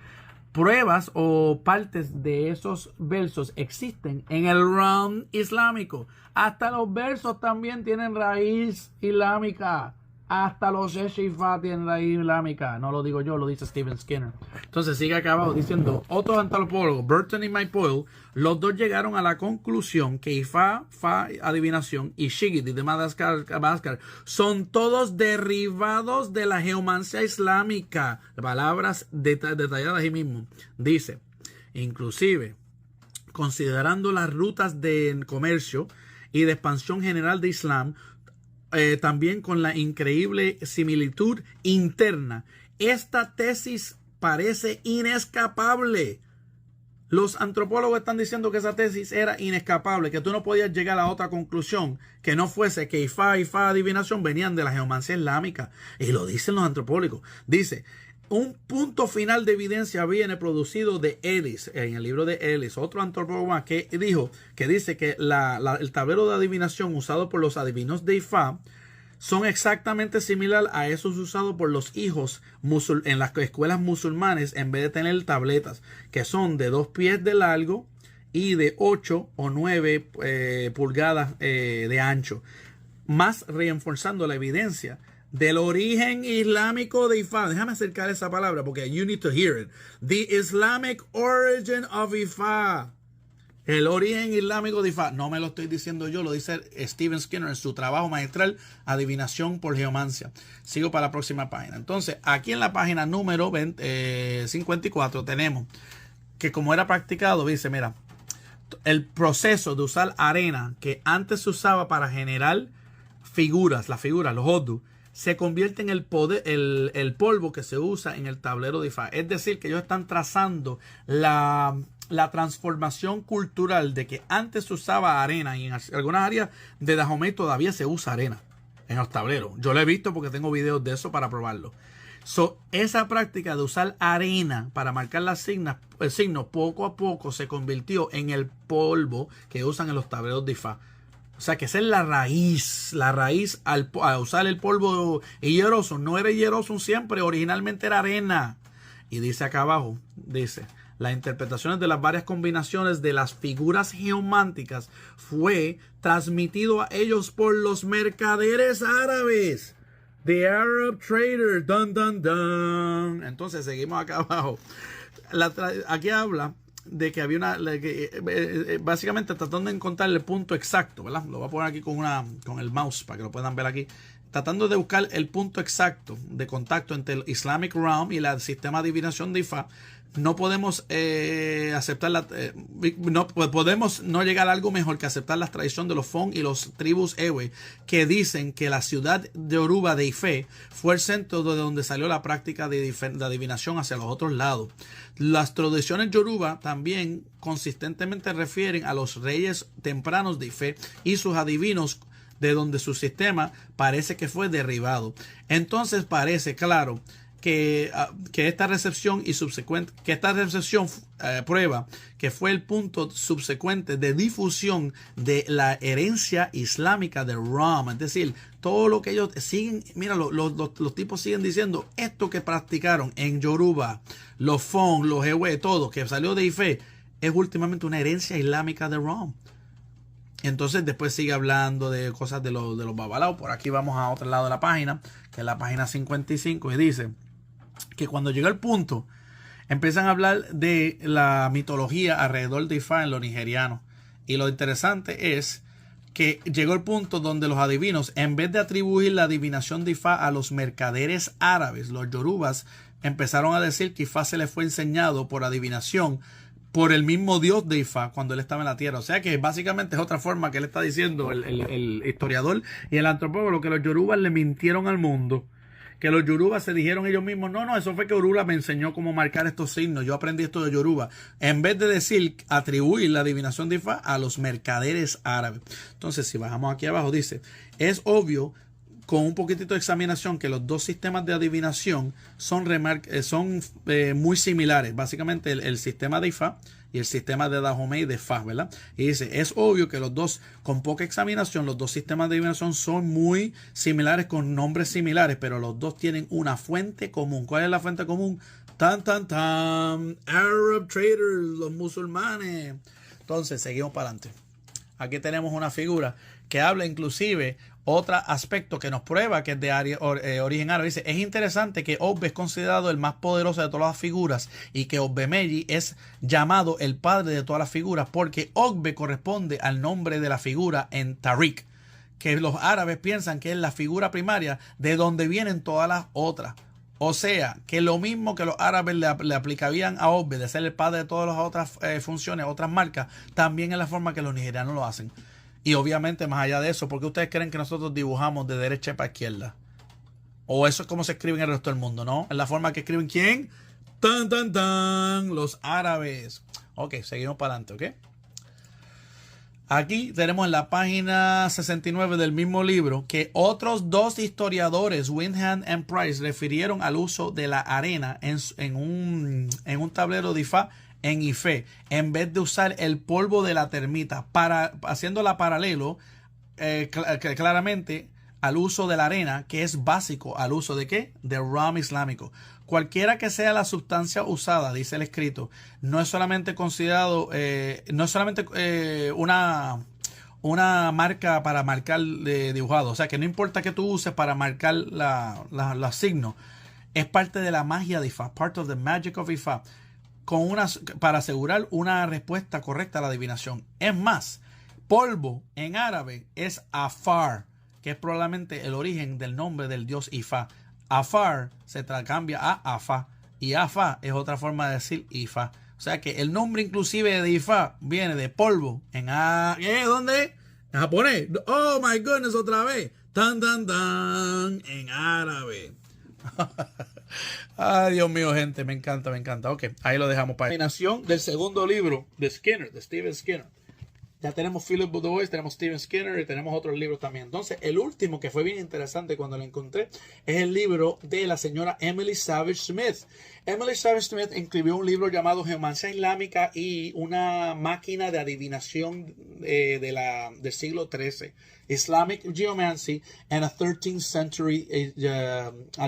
pruebas o partes de esos versos existen en el Raum islámico. Hasta los versos también tienen raíz islámica. Hasta los Shifá tienen la islámica. No lo digo yo, lo dice Stephen Skinner. Entonces sigue acá abajo diciendo, otros antropólogos, Burton y Maypole, los dos llegaron a la conclusión que Ifá, Fa, adivinación, y Shigit de Madagascar son todos derivados de la geomancia islámica. Palabras detalladas ahí mismo. Dice, inclusive, considerando las rutas de comercio y de expansión general de Islam, también con la increíble similitud interna. Esta tesis parece inescapable. Los antropólogos están diciendo que esa tesis era inescapable, que tú no podías llegar a otra conclusión que no fuese que Ifá adivinación venían de la geomancia islámica. Y lo dicen los antropólogos. Dice, un punto final de evidencia viene producido de Ellis, en el libro de Ellis, otro antropólogo más que dice que el tablero de adivinación usado por los adivinos de Ifá son exactamente similar a esos usados por los hijos en las escuelas musulmanes en vez de tener tabletas, que son de 2 pies de largo y de 8 o 9 pulgadas de ancho, más reforzando la evidencia del origen islámico de Ifá. Déjame acercar esa palabra porque you need to hear it. The Islamic origin of Ifá. El origen islámico de Ifá. No me lo estoy diciendo yo, lo dice Stephen Skinner en su trabajo magistral Adivinación por Geomancia. Sigo para la próxima página. Entonces, aquí en la página número 54 tenemos que como era practicado, dice, mira, el proceso de usar arena que antes se usaba para generar figuras, los Odu, se convierte en el polvo que se usa en el tablero de Ifá. Es decir, que ellos están trazando la transformación cultural de que antes se usaba arena y en algunas áreas de Dahomey todavía se usa arena en los tableros. Yo lo he visto porque tengo videos de eso para probarlo. Esa práctica de usar arena para marcar el signo poco a poco se convirtió en el polvo que usan en los tableros de Ifá. O sea que esa es la raíz al usar el polvo hieroso. No era hieroso siempre, originalmente era arena. Y dice acá abajo, dice, las interpretaciones de las varias combinaciones de las figuras geománticas fue transmitido a ellos por los mercaderes árabes. The Arab traders, dun, dun, dun. Entonces seguimos acá abajo. Aquí habla de que había básicamente tratando de encontrar el punto exacto, ¿verdad? Lo voy a poner aquí con el mouse para que lo puedan ver aquí. Tratando de buscar el punto exacto de contacto entre el Islamic Realm y el sistema de adivinación de Ifá. No podemos podemos no llegar a algo mejor que aceptar la tradición de los Fon y los tribus Ewe, que dicen que la ciudad de Yoruba de Ifé fue el centro de donde salió la práctica de adivinación hacia los otros lados. Las tradiciones Yoruba también consistentemente refieren a los reyes tempranos de Ifé y sus adivinos, de donde su sistema parece que fue derribado. Entonces parece claro que esta recepción y subsecuente, que esta recepción prueba que fue el punto subsecuente de difusión de la herencia islámica de Ram. Es decir, todo lo que ellos siguen, mira, los tipos siguen diciendo, esto que practicaron en Yoruba, los Fon, los Ewe, todo, que salió de Ife, es últimamente una herencia islámica de Ram. Entonces después sigue hablando de cosas de los babalaos. Por aquí vamos a otro lado de la página, que es la página 55, y dice que cuando llega el punto, empiezan a hablar de la mitología alrededor de Ifá en los nigerianos. Y lo interesante es que llegó el punto donde los adivinos, en vez de atribuir la adivinación de Ifá a los mercaderes árabes, los yorubas empezaron a decir que Ifá se le fue enseñado por adivinación por el mismo Dios de Ifá cuando él estaba en la tierra. O sea que básicamente es otra forma que él está diciendo, el historiador y el antropólogo, que los yorubas le mintieron al mundo. Que los yorubas se dijeron ellos mismos, no, eso fue que Orula me enseñó cómo marcar estos signos, yo aprendí esto de yoruba, en vez de decir, atribuir la adivinación de Ifá a los mercaderes árabes. Entonces, si bajamos aquí abajo, dice, es obvio, con un poquitito de examinación, que los dos sistemas de adivinación son muy similares. Básicamente el sistema de Ifá y el sistema de Dahomey y de Fa, ¿verdad? Y dice, es obvio que los dos, con poca examinación, los dos sistemas de adivinación son muy similares, con nombres similares, pero los dos tienen una fuente común. ¿Cuál es la fuente común? Tan, Arab traders, los musulmanes. Entonces, seguimos para adelante. Aquí tenemos una figura que habla inclusive otro aspecto que nos prueba que es de origen árabe. Dice, es interesante que Ogbe es considerado el más poderoso de todas las figuras y que Ogbe-Meji es llamado el padre de todas las figuras porque Ogbe corresponde al nombre de la figura en Tariq, que los árabes piensan que es la figura primaria de donde vienen todas las otras. O sea, que lo mismo que los árabes le aplicarían a Ogbe de ser el padre de todas las otras funciones, otras marcas, también es la forma que los nigerianos lo hacen. Y obviamente, más allá de eso, ¿por qué ustedes creen que nosotros dibujamos de derecha para izquierda? O eso es como se escribe en el resto del mundo, ¿no? Es la forma que escriben ¿quién? Los árabes. Ok, seguimos para adelante, ¿ok? Aquí tenemos en la página 69 del mismo libro que otros dos historiadores, Windham y Price, refirieron al uso de la arena en un tablero de Ifá en Ife, en vez de usar el polvo de la termita, haciéndola paralelo claramente al uso de la arena, que es básico al uso de ¿qué? De Ram islámico. Cualquiera que sea la sustancia usada, dice el escrito, no es solamente considerado, no es solamente una marca para marcar dibujado. O sea, que no importa que tú uses para marcar los signos, es parte de la magia de Ifá, part of the magic of Ifá, para asegurar una respuesta correcta a la adivinación. Es más, polvo en árabe es afar, que es probablemente el origen del nombre del dios Ifá. Afar se cambia a Afá, y Afá es otra forma de decir Ifá. O sea que el nombre inclusive de Ifá viene de polvo en ¿dónde? En japonés. Oh my goodness, otra vez. En árabe. Ay, Dios mío, gente, me encanta. Ok, ahí lo dejamos para la terminación del segundo libro de Skinner, de Stephen Skinner. Ya tenemos Philip Boudouin, tenemos Stephen Skinner y tenemos otros libros también. Entonces, el último que fue bien interesante cuando lo encontré es el libro de la señora Emily Savage Smith. Emily Savage Smith escribió un libro llamado Geomancia Islámica y una máquina de adivinación del siglo XIII. Islamic Geomancy and a 13th Century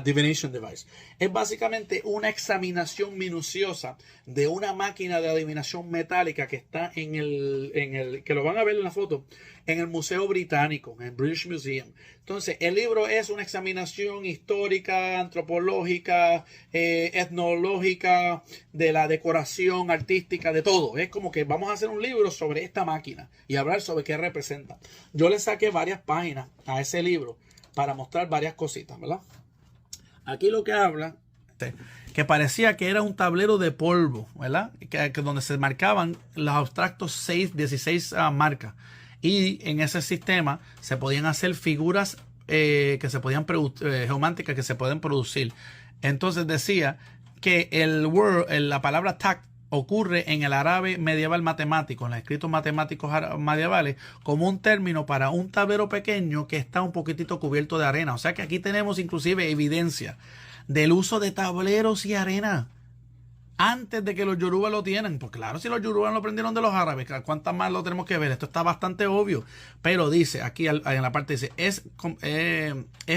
Divination Device. Es básicamente una examinación minuciosa de una máquina de adivinación metálica que está que lo van a ver en la foto, en el Museo Británico, en el British Museum. Entonces, el libro es una examinación histórica, antropológica, etnológica, de la decoración artística, de todo. Es como que vamos a hacer un libro sobre esta máquina y hablar sobre qué representa. Yo le saqué varias páginas a ese libro para mostrar varias cositas, ¿verdad? Aquí lo que habla, que parecía que era un tablero de polvo, ¿verdad? Que donde se marcaban los abstractos 16 marcas. Y en ese sistema se podían hacer figuras que se podían geománticas que se pueden producir. Entonces decía que la palabra tact ocurre en el árabe medieval matemático, en los escritos matemáticos medievales, como un término para un tablero pequeño que está un poquitito cubierto de arena. O sea que aquí tenemos inclusive evidencia del uso de tableros y arena antes de que los yorubas lo tienen. Pues claro, si los yorubas lo aprendieron de los árabes, ¿cuántas más lo tenemos que ver? Esto está bastante obvio. Pero dice, aquí en la parte dice, es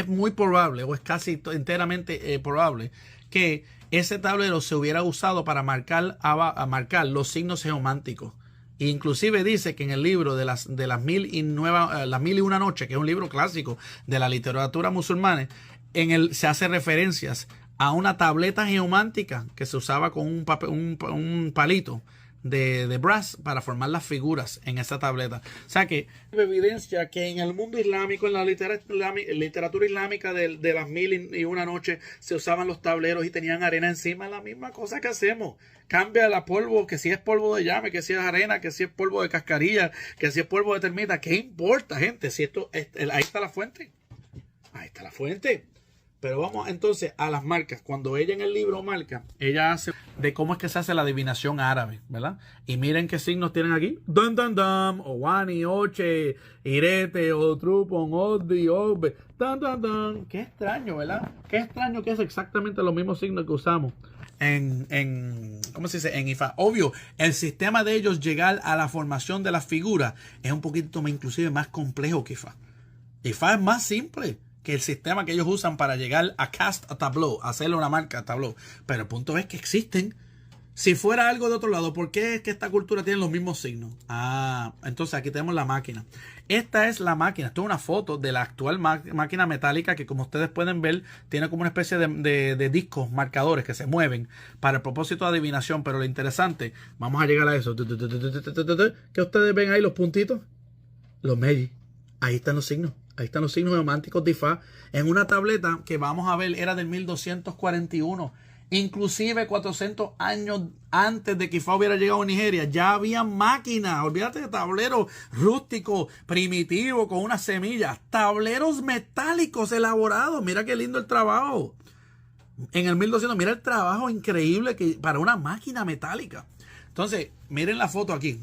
muy probable, o es casi enteramente probable, que ese tablero se hubiera usado para marcar los signos geománticos. Inclusive dice que en el libro de las mil y una noches, que es un libro clásico de la literatura musulmana, se hace referencias a una tableta geomántica que se usaba con un palito de brass para formar las figuras en esa tableta. O sea que evidencia que en el mundo islámico, en la literatura islámica de las mil y una noches, se usaban los tableros y tenían arena encima. La misma cosa que hacemos. Cambia el polvo, que si es polvo de llame, que si es arena, que si es polvo de cascarilla, que si es polvo de termita. ¿Qué importa, gente? Si ahí está la fuente. Ahí está la fuente. Pero vamos entonces a las marcas. Cuando ella en el libro marca, ella hace de cómo es que se hace la adivinación árabe, ¿verdad? Y miren qué signos tienen aquí. Dan, dan, dan, Owani, Oche, Irete, Otrupon, Oddi, Obe, dan, dan, dan. Qué extraño, ¿verdad? Qué extraño que es exactamente los mismos signos que usamos ¿cómo se dice? En Ifá. Obvio, el sistema de ellos llegar a la formación de las figuras es un poquito más, inclusive más complejo que Ifá. Ifá es más simple que el sistema que ellos usan para llegar a cast a tableau, a hacerle una marca a tableau. Pero el punto es que existen. Si fuera algo de otro lado, ¿por qué es que esta cultura tiene los mismos signos? Entonces aquí tenemos la máquina. Esta es la máquina. Esto es una foto de la actual máquina metálica que, como ustedes pueden ver, tiene como una especie de discos marcadores que se mueven para el propósito de adivinación. Pero lo interesante, vamos a llegar a eso. ¿Qué ustedes ven ahí? Los puntitos. Los Meiji. Ahí están los signos. Ahí están los signos geománticos de Ifá en una tableta que vamos a ver era del 1241. Inclusive 400 años antes de que Ifá hubiera llegado a Nigeria, ya había máquinas. Olvídate de tableros rústicos, primitivos, con unas semillas. Tableros metálicos elaborados. Mira qué lindo el trabajo. En el 1200, mira el trabajo increíble para una máquina metálica. Entonces, miren la foto aquí.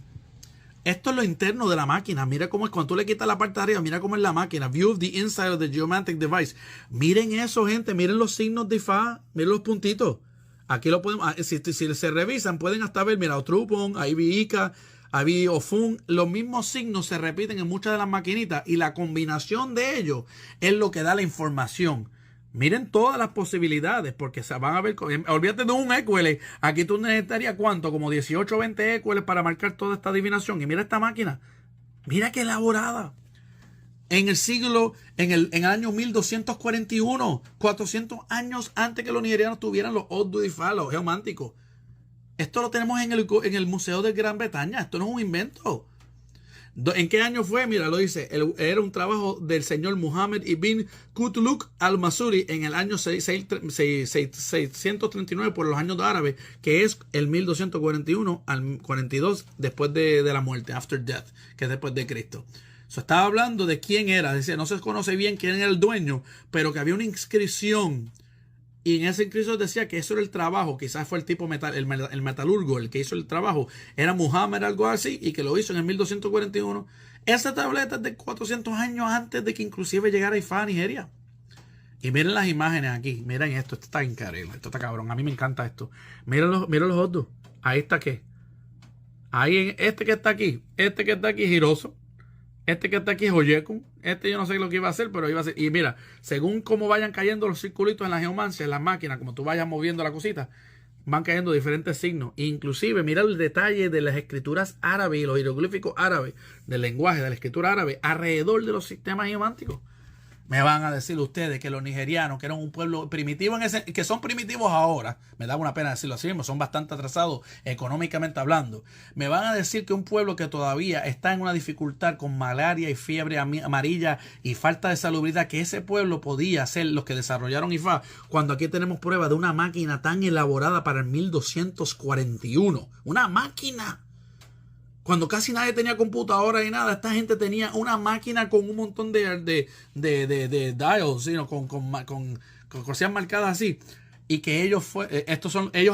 Esto es lo interno de la máquina. Mira cómo es cuando tú le quitas la parte de arriba. Mira cómo es la máquina. View of the inside of the geomantic device. Miren eso, gente. Miren los signos de Ifá. Miren los puntitos. Aquí lo podemos. Si se revisan, pueden hasta ver. Mira, Otrupon, ahí vi Ica, ahí vi Ofun. Los mismos signos se repiten en muchas de las maquinitas. Y la combinación de ellos es lo que da la información. Miren todas las posibilidades, porque se van a ver. Olvídate de un écuele. Aquí tú necesitarías ¿cuánto? Como 18 o 20 écueles para marcar toda esta adivinación. Y mira esta máquina. Mira qué elaborada. En el año 1241, 400 años antes que los nigerianos tuvieran los Odu y Ifá, los geománticos. Esto lo tenemos en el Museo de Gran Bretaña. Esto no es un invento. ¿En qué año fue? Mira, lo dice. Era un trabajo del señor Muhammad ibn Kutluk al-Masuri en el año 639 por los años árabes, que es el 1241 al 42 después de la muerte, after death, que es después de Cristo. Estaba hablando de quién era. Decía, no se conoce bien quién era el dueño, pero que había una inscripción. Y en esa inscripción decía que eso era el trabajo. Quizás fue el tipo el metalurgo, el que hizo el trabajo. Era Muhammad, algo así, y que lo hizo en el 1241. Esa tableta es de 400 años antes de que inclusive llegara Ifá a Nigeria. Y miren las imágenes aquí. Miren esto. Esto está increíble. Esto está cabrón. A mí me encanta esto. Miren los otros. Ahí está qué. Ahí este que está aquí. Este que está aquí es Hiroso. Este que está aquí es Oyekun. Este yo no sé lo que iba a hacer, pero iba a hacer. Y mira, según cómo vayan cayendo los circulitos en la geomancia, en las máquinas, como tú vayas moviendo la cosita, van cayendo diferentes signos. Inclusive, mira el detalle de las escrituras árabes y los jeroglíficos árabes, del lenguaje de la escritura árabe, alrededor de los sistemas geománticos. Me van a decir ustedes que los nigerianos, que eran un pueblo primitivo, que son primitivos ahora, me da una pena decirlo así mismo, son bastante atrasados económicamente hablando. Me van a decir que un pueblo que todavía está en una dificultad con malaria y fiebre amarilla y falta de salubridad, que ese pueblo podía ser los que desarrollaron Ifá, cuando aquí tenemos prueba de una máquina tan elaborada para el 1241. ¡Una máquina! Cuando casi nadie tenía computadora y nada, esta gente tenía una máquina con un montón de dials, ¿sí? con cosas marcadas así. Y que ellos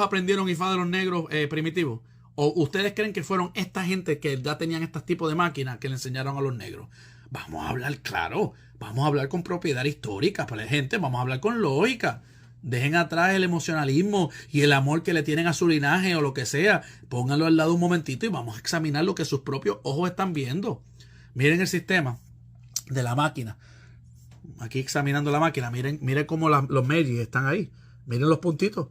aprendieron Ifá de los negros primitivos. ¿O ustedes creen que fueron esta gente que ya tenían este tipo de máquinas que le enseñaron a los negros? Vamos a hablar claro, vamos a hablar con propiedad histórica, para la gente, vamos a hablar con lógica. Dejen atrás el emocionalismo y el amor que le tienen a su linaje o lo que sea. Pónganlo al lado un momentito y vamos a examinar lo que sus propios ojos están viendo. Miren el sistema de la máquina. Aquí examinando la máquina. Miren cómo los Meiji están ahí. Miren los puntitos.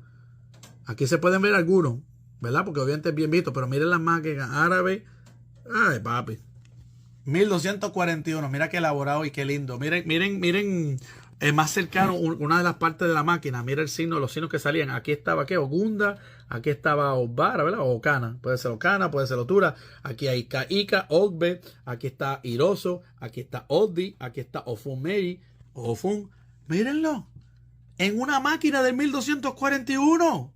Aquí se pueden ver algunos, ¿verdad? Porque obviamente es bien visto. Pero miren las máquinas árabes. Ay, papi. 1241. Mira qué elaborado y qué lindo. Miren. Más cercano, una de las partes de la máquina, mira el signo, los signos que salían. Aquí estaba, ¿qué? Ogunda, aquí estaba Obara, ¿verdad? O Okana. Puede ser Okana, puede ser Otura. Aquí hay Ika, Ogbe, aquí está Hiroso, aquí está Odi, aquí está Ofun. Mírenlo. En una máquina del 1241.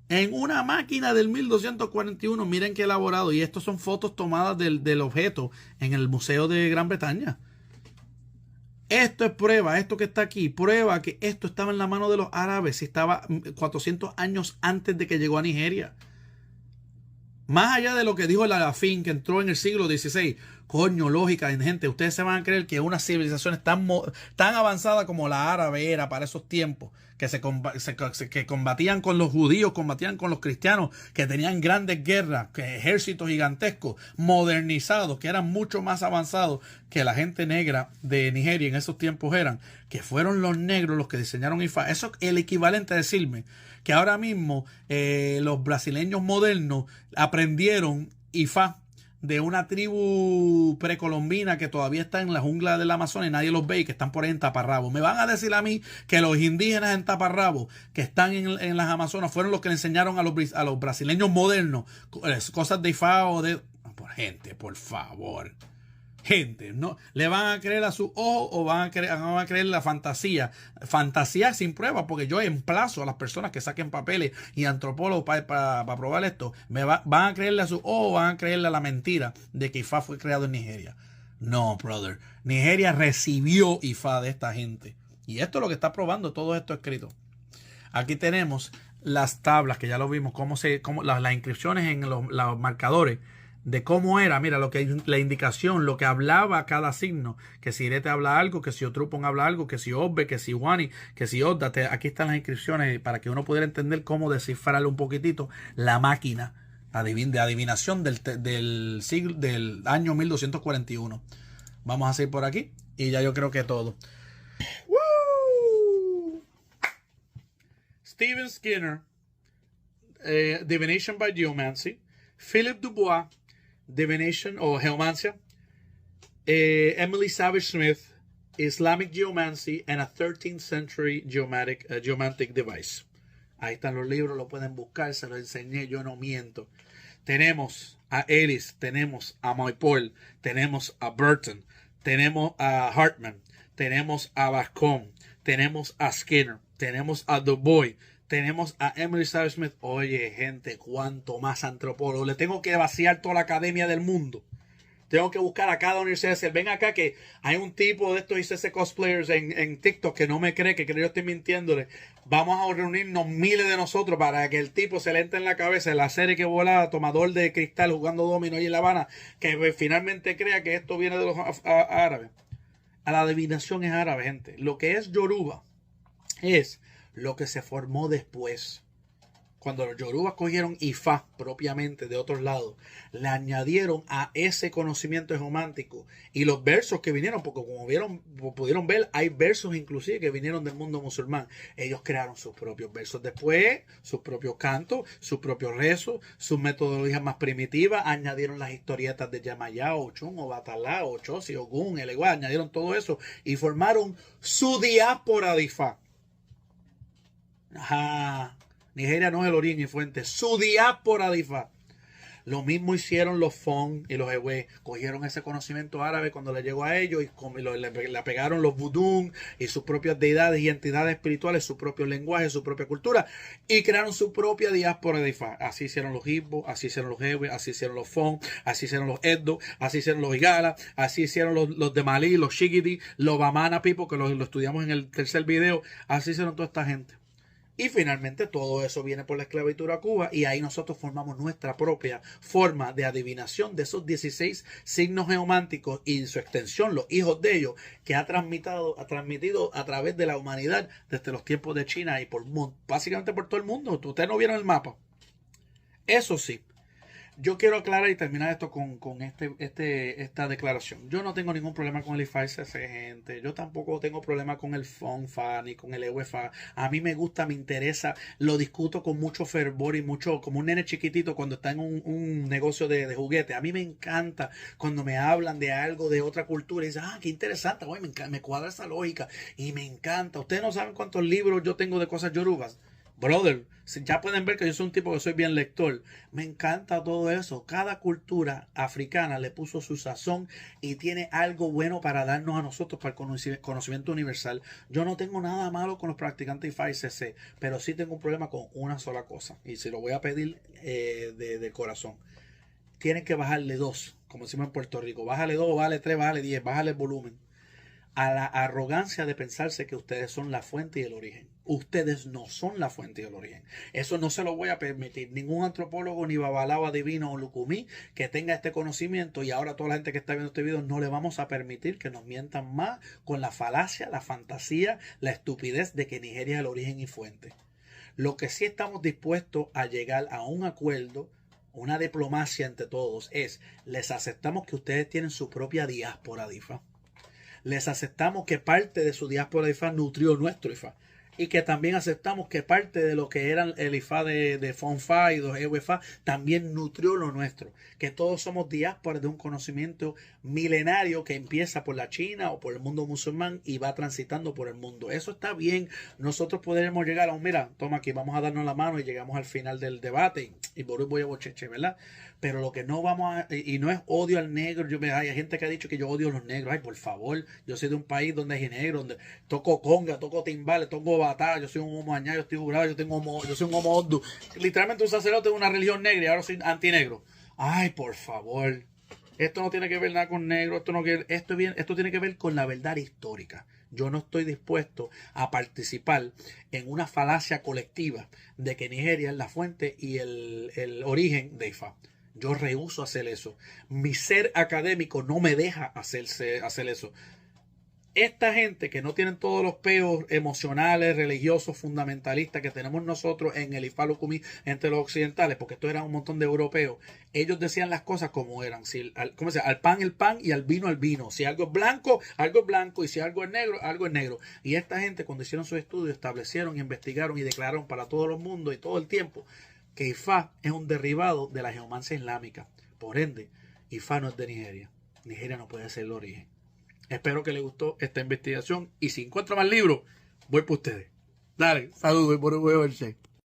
En una máquina del 1241. Miren qué elaborado. Y estos son fotos tomadas del objeto en el Museo de Gran Bretaña. Esto es prueba, esto que está aquí, prueba que esto estaba en la mano de los árabes, y estaba 400 años antes de que llegó a Nigeria. Más allá de lo que dijo el Alafín, que entró en el siglo XVI, coño, lógica, gente, ustedes se van a creer que una civilización tan avanzada como la árabe era para esos tiempos, que combatían con los judíos, combatían con los cristianos, que tenían grandes guerras, que ejércitos gigantescos, modernizados, que eran mucho más avanzados que la gente negra de Nigeria en esos tiempos eran, que fueron los negros los que diseñaron IFA. Eso es el equivalente a decirme que ahora mismo los brasileños modernos aprendieron IFA de una tribu precolombina que todavía está en la jungla del Amazonas y nadie los ve y que están por ahí en taparrabo. Me van a decir a mí que los indígenas en taparrabo que están en las Amazonas fueron los que le enseñaron a los brasileños modernos cosas de IFA o de... Gente, por favor. Gente, ¿no? ¿Le van a creer a su ojo o van a creer la fantasía? Fantasía sin prueba, porque yo emplazo a las personas que saquen papeles y antropólogos para probar esto. ¿Van a creerle a su ojo o van a creerle a la mentira de que IFA fue creado en Nigeria? No, brother. Nigeria recibió IFA de esta gente. Y esto es lo que está probando todo esto escrito. Aquí tenemos las tablas, que ya lo vimos, las inscripciones en los marcadores, de cómo era, mira, la indicación, lo que hablaba cada signo, que si Irete habla algo, que si Otrupon habla algo, que si Obbe, que si Wani, que si Odda, aquí están las inscripciones para que uno pudiera entender cómo descifrarle un poquitito la máquina de adivinación del año 1241. Vamos a seguir por aquí y ya yo creo que todo. ¡Woo! Stephen Skinner, Divination by Geomancy. Philip Dubois, Divination o Geomancia. Emily Savage Smith, Islamic Geomancy and a 13th Century Geomantic Device. Ahí están los libros, lo pueden buscar, se los enseñé, yo no miento. Tenemos a Ellis, tenemos a Moypol, tenemos a Burton, tenemos a Hartman, tenemos a Bascom, tenemos a Skinner, tenemos a Dubois, tenemos a Emily Savage Smith. Oye, gente, cuánto más antropólogo. Le tengo que vaciar toda la academia del mundo. Tengo que buscar a cada universidad. Ven acá que hay un tipo de estos ICC cosplayers en TikTok que no me cree, que creo que yo estoy mintiéndole. Vamos a reunirnos miles de nosotros para que el tipo se le entre en la cabeza la serie que volaba, tomador de cristal, jugando domino y en La Habana, que finalmente crea que esto viene de los árabes. A la adivinación es árabe, gente. Lo que es Yoruba es lo que se formó después. Cuando los yorubas cogieron Ifá propiamente de otros lados, le añadieron a ese conocimiento geomántico y los versos que vinieron, porque como pudieron ver, hay versos inclusive que vinieron del mundo musulmán. Ellos crearon sus propios versos después, sus propios cantos, sus propios rezos, sus metodologías más primitivas, añadieron las historietas de Yamayá, Ochun, Obatalá, Ochosi, Ogún, el igual, añadieron todo eso y formaron su diáspora de Ifá. Ajá. Nigeria no es el origen y fuente, su diáspora de Ifá. Lo mismo hicieron los Fon y los Ewe. Cogieron ese conocimiento árabe cuando le llegó a ellos y le pegaron los vudú y sus propias deidades y entidades espirituales, su propio lenguaje, su propia cultura y crearon su propia diáspora de Ifá. Así hicieron los Igbo, así hicieron los Ewe, así hicieron los Fon, así hicieron los Edo, así hicieron los Igala, así hicieron los de Malí, los Shigidi, los Bamana People, que lo estudiamos en el tercer video. Así hicieron toda esta gente. Y finalmente todo eso viene por la esclavitud a Cuba y ahí nosotros formamos nuestra propia forma de adivinación de esos 16 signos geománticos y su extensión, los hijos de ellos, que ha transmitido a través de la humanidad desde los tiempos de China y básicamente por todo el mundo. ¿Ustedes no vieron el mapa? Eso sí. Yo quiero aclarar y terminar esto con esta declaración. Yo no tengo ningún problema con el IFAICC, gente. Yo tampoco tengo problema con el FONFA ni con el EUFA. A mí me gusta, me interesa, lo discuto con mucho fervor y mucho, como un nene chiquitito cuando está en un negocio de juguete. A mí me encanta cuando me hablan de algo de otra cultura y dicen, qué interesante, me cuadra esa lógica y me encanta. Ustedes no saben cuántos libros yo tengo de cosas yorubas. Brother, ya pueden ver que yo soy un tipo que soy bien lector. Me encanta todo eso. Cada cultura africana le puso su sazón y tiene algo bueno para darnos a nosotros para el conocimiento universal. Yo no tengo nada malo con los practicantes IFAICC, pero sí tengo un problema con una sola cosa. Y se lo voy a pedir de corazón. Tienen que bajarle 2, como decimos en Puerto Rico. Bájale 2, bájale 3, bájale 10, bájale el volumen. A la arrogancia de pensarse que ustedes son la fuente y el origen. Ustedes no son la fuente y el origen. Eso no se lo voy a permitir. Ningún antropólogo, ni babalao, adivino o lucumí que tenga este conocimiento, y ahora toda la gente que está viendo este video, no le vamos a permitir que nos mientan más con la falacia, la fantasía, la estupidez de que Nigeria es el origen y fuente. Lo que sí estamos dispuestos a llegar a un acuerdo, una diplomacia entre todos, es: les aceptamos que ustedes tienen su propia diáspora DIFA. Les aceptamos que parte de su diáspora IFA nutrió nuestro IFA. Y que también aceptamos que parte de lo que era el IFA de FONFA y de EUFA también nutrió lo nuestro. Que todos somos diásporas de un conocimiento milenario que empieza por la China o por el mundo musulmán y va transitando por el mundo. Eso está bien. Nosotros podremos llegar a un, mira, toma aquí, vamos a darnos la mano y llegamos al final del debate. Y por hoy voy a bocheche, ¿verdad? Pero lo que no vamos a... Y no es odio al negro. Hay gente que ha dicho que yo odio a los negros. Ay, por favor. Yo soy de un país donde hay negro, donde toco conga, toco timbales, toco batalla. Yo soy un homo añado, yo estoy jurado, yo soy un homo oddu. Literalmente un sacerdote de una religión negra y ahora soy antinegro. Ay, por favor. Esto no tiene que ver nada con negro. Esto tiene que ver con la verdad histórica. Yo no estoy dispuesto a participar en una falacia colectiva de que Nigeria es la fuente y el origen de IFA. Yo rehúso hacer eso. Mi ser académico no me deja hacer eso. Esta gente que no tienen todos los peos emocionales, religiosos, fundamentalistas que tenemos nosotros en el IFA Lucumí entre los occidentales, porque esto eran un montón de europeos, ellos decían las cosas como eran. Al pan el pan y al vino el vino. Si algo es blanco y si algo es negro. Y esta gente, cuando hicieron sus estudios, establecieron, investigaron y declararon para todo el mundo y todo el tiempo que IFA es un derivado de la geomancia islámica. Por ende, IFA no es de Nigeria. Nigeria no puede ser el origen. Espero que les gustó esta investigación y si encuentro más libros, voy por ustedes. Dale, saludos y por el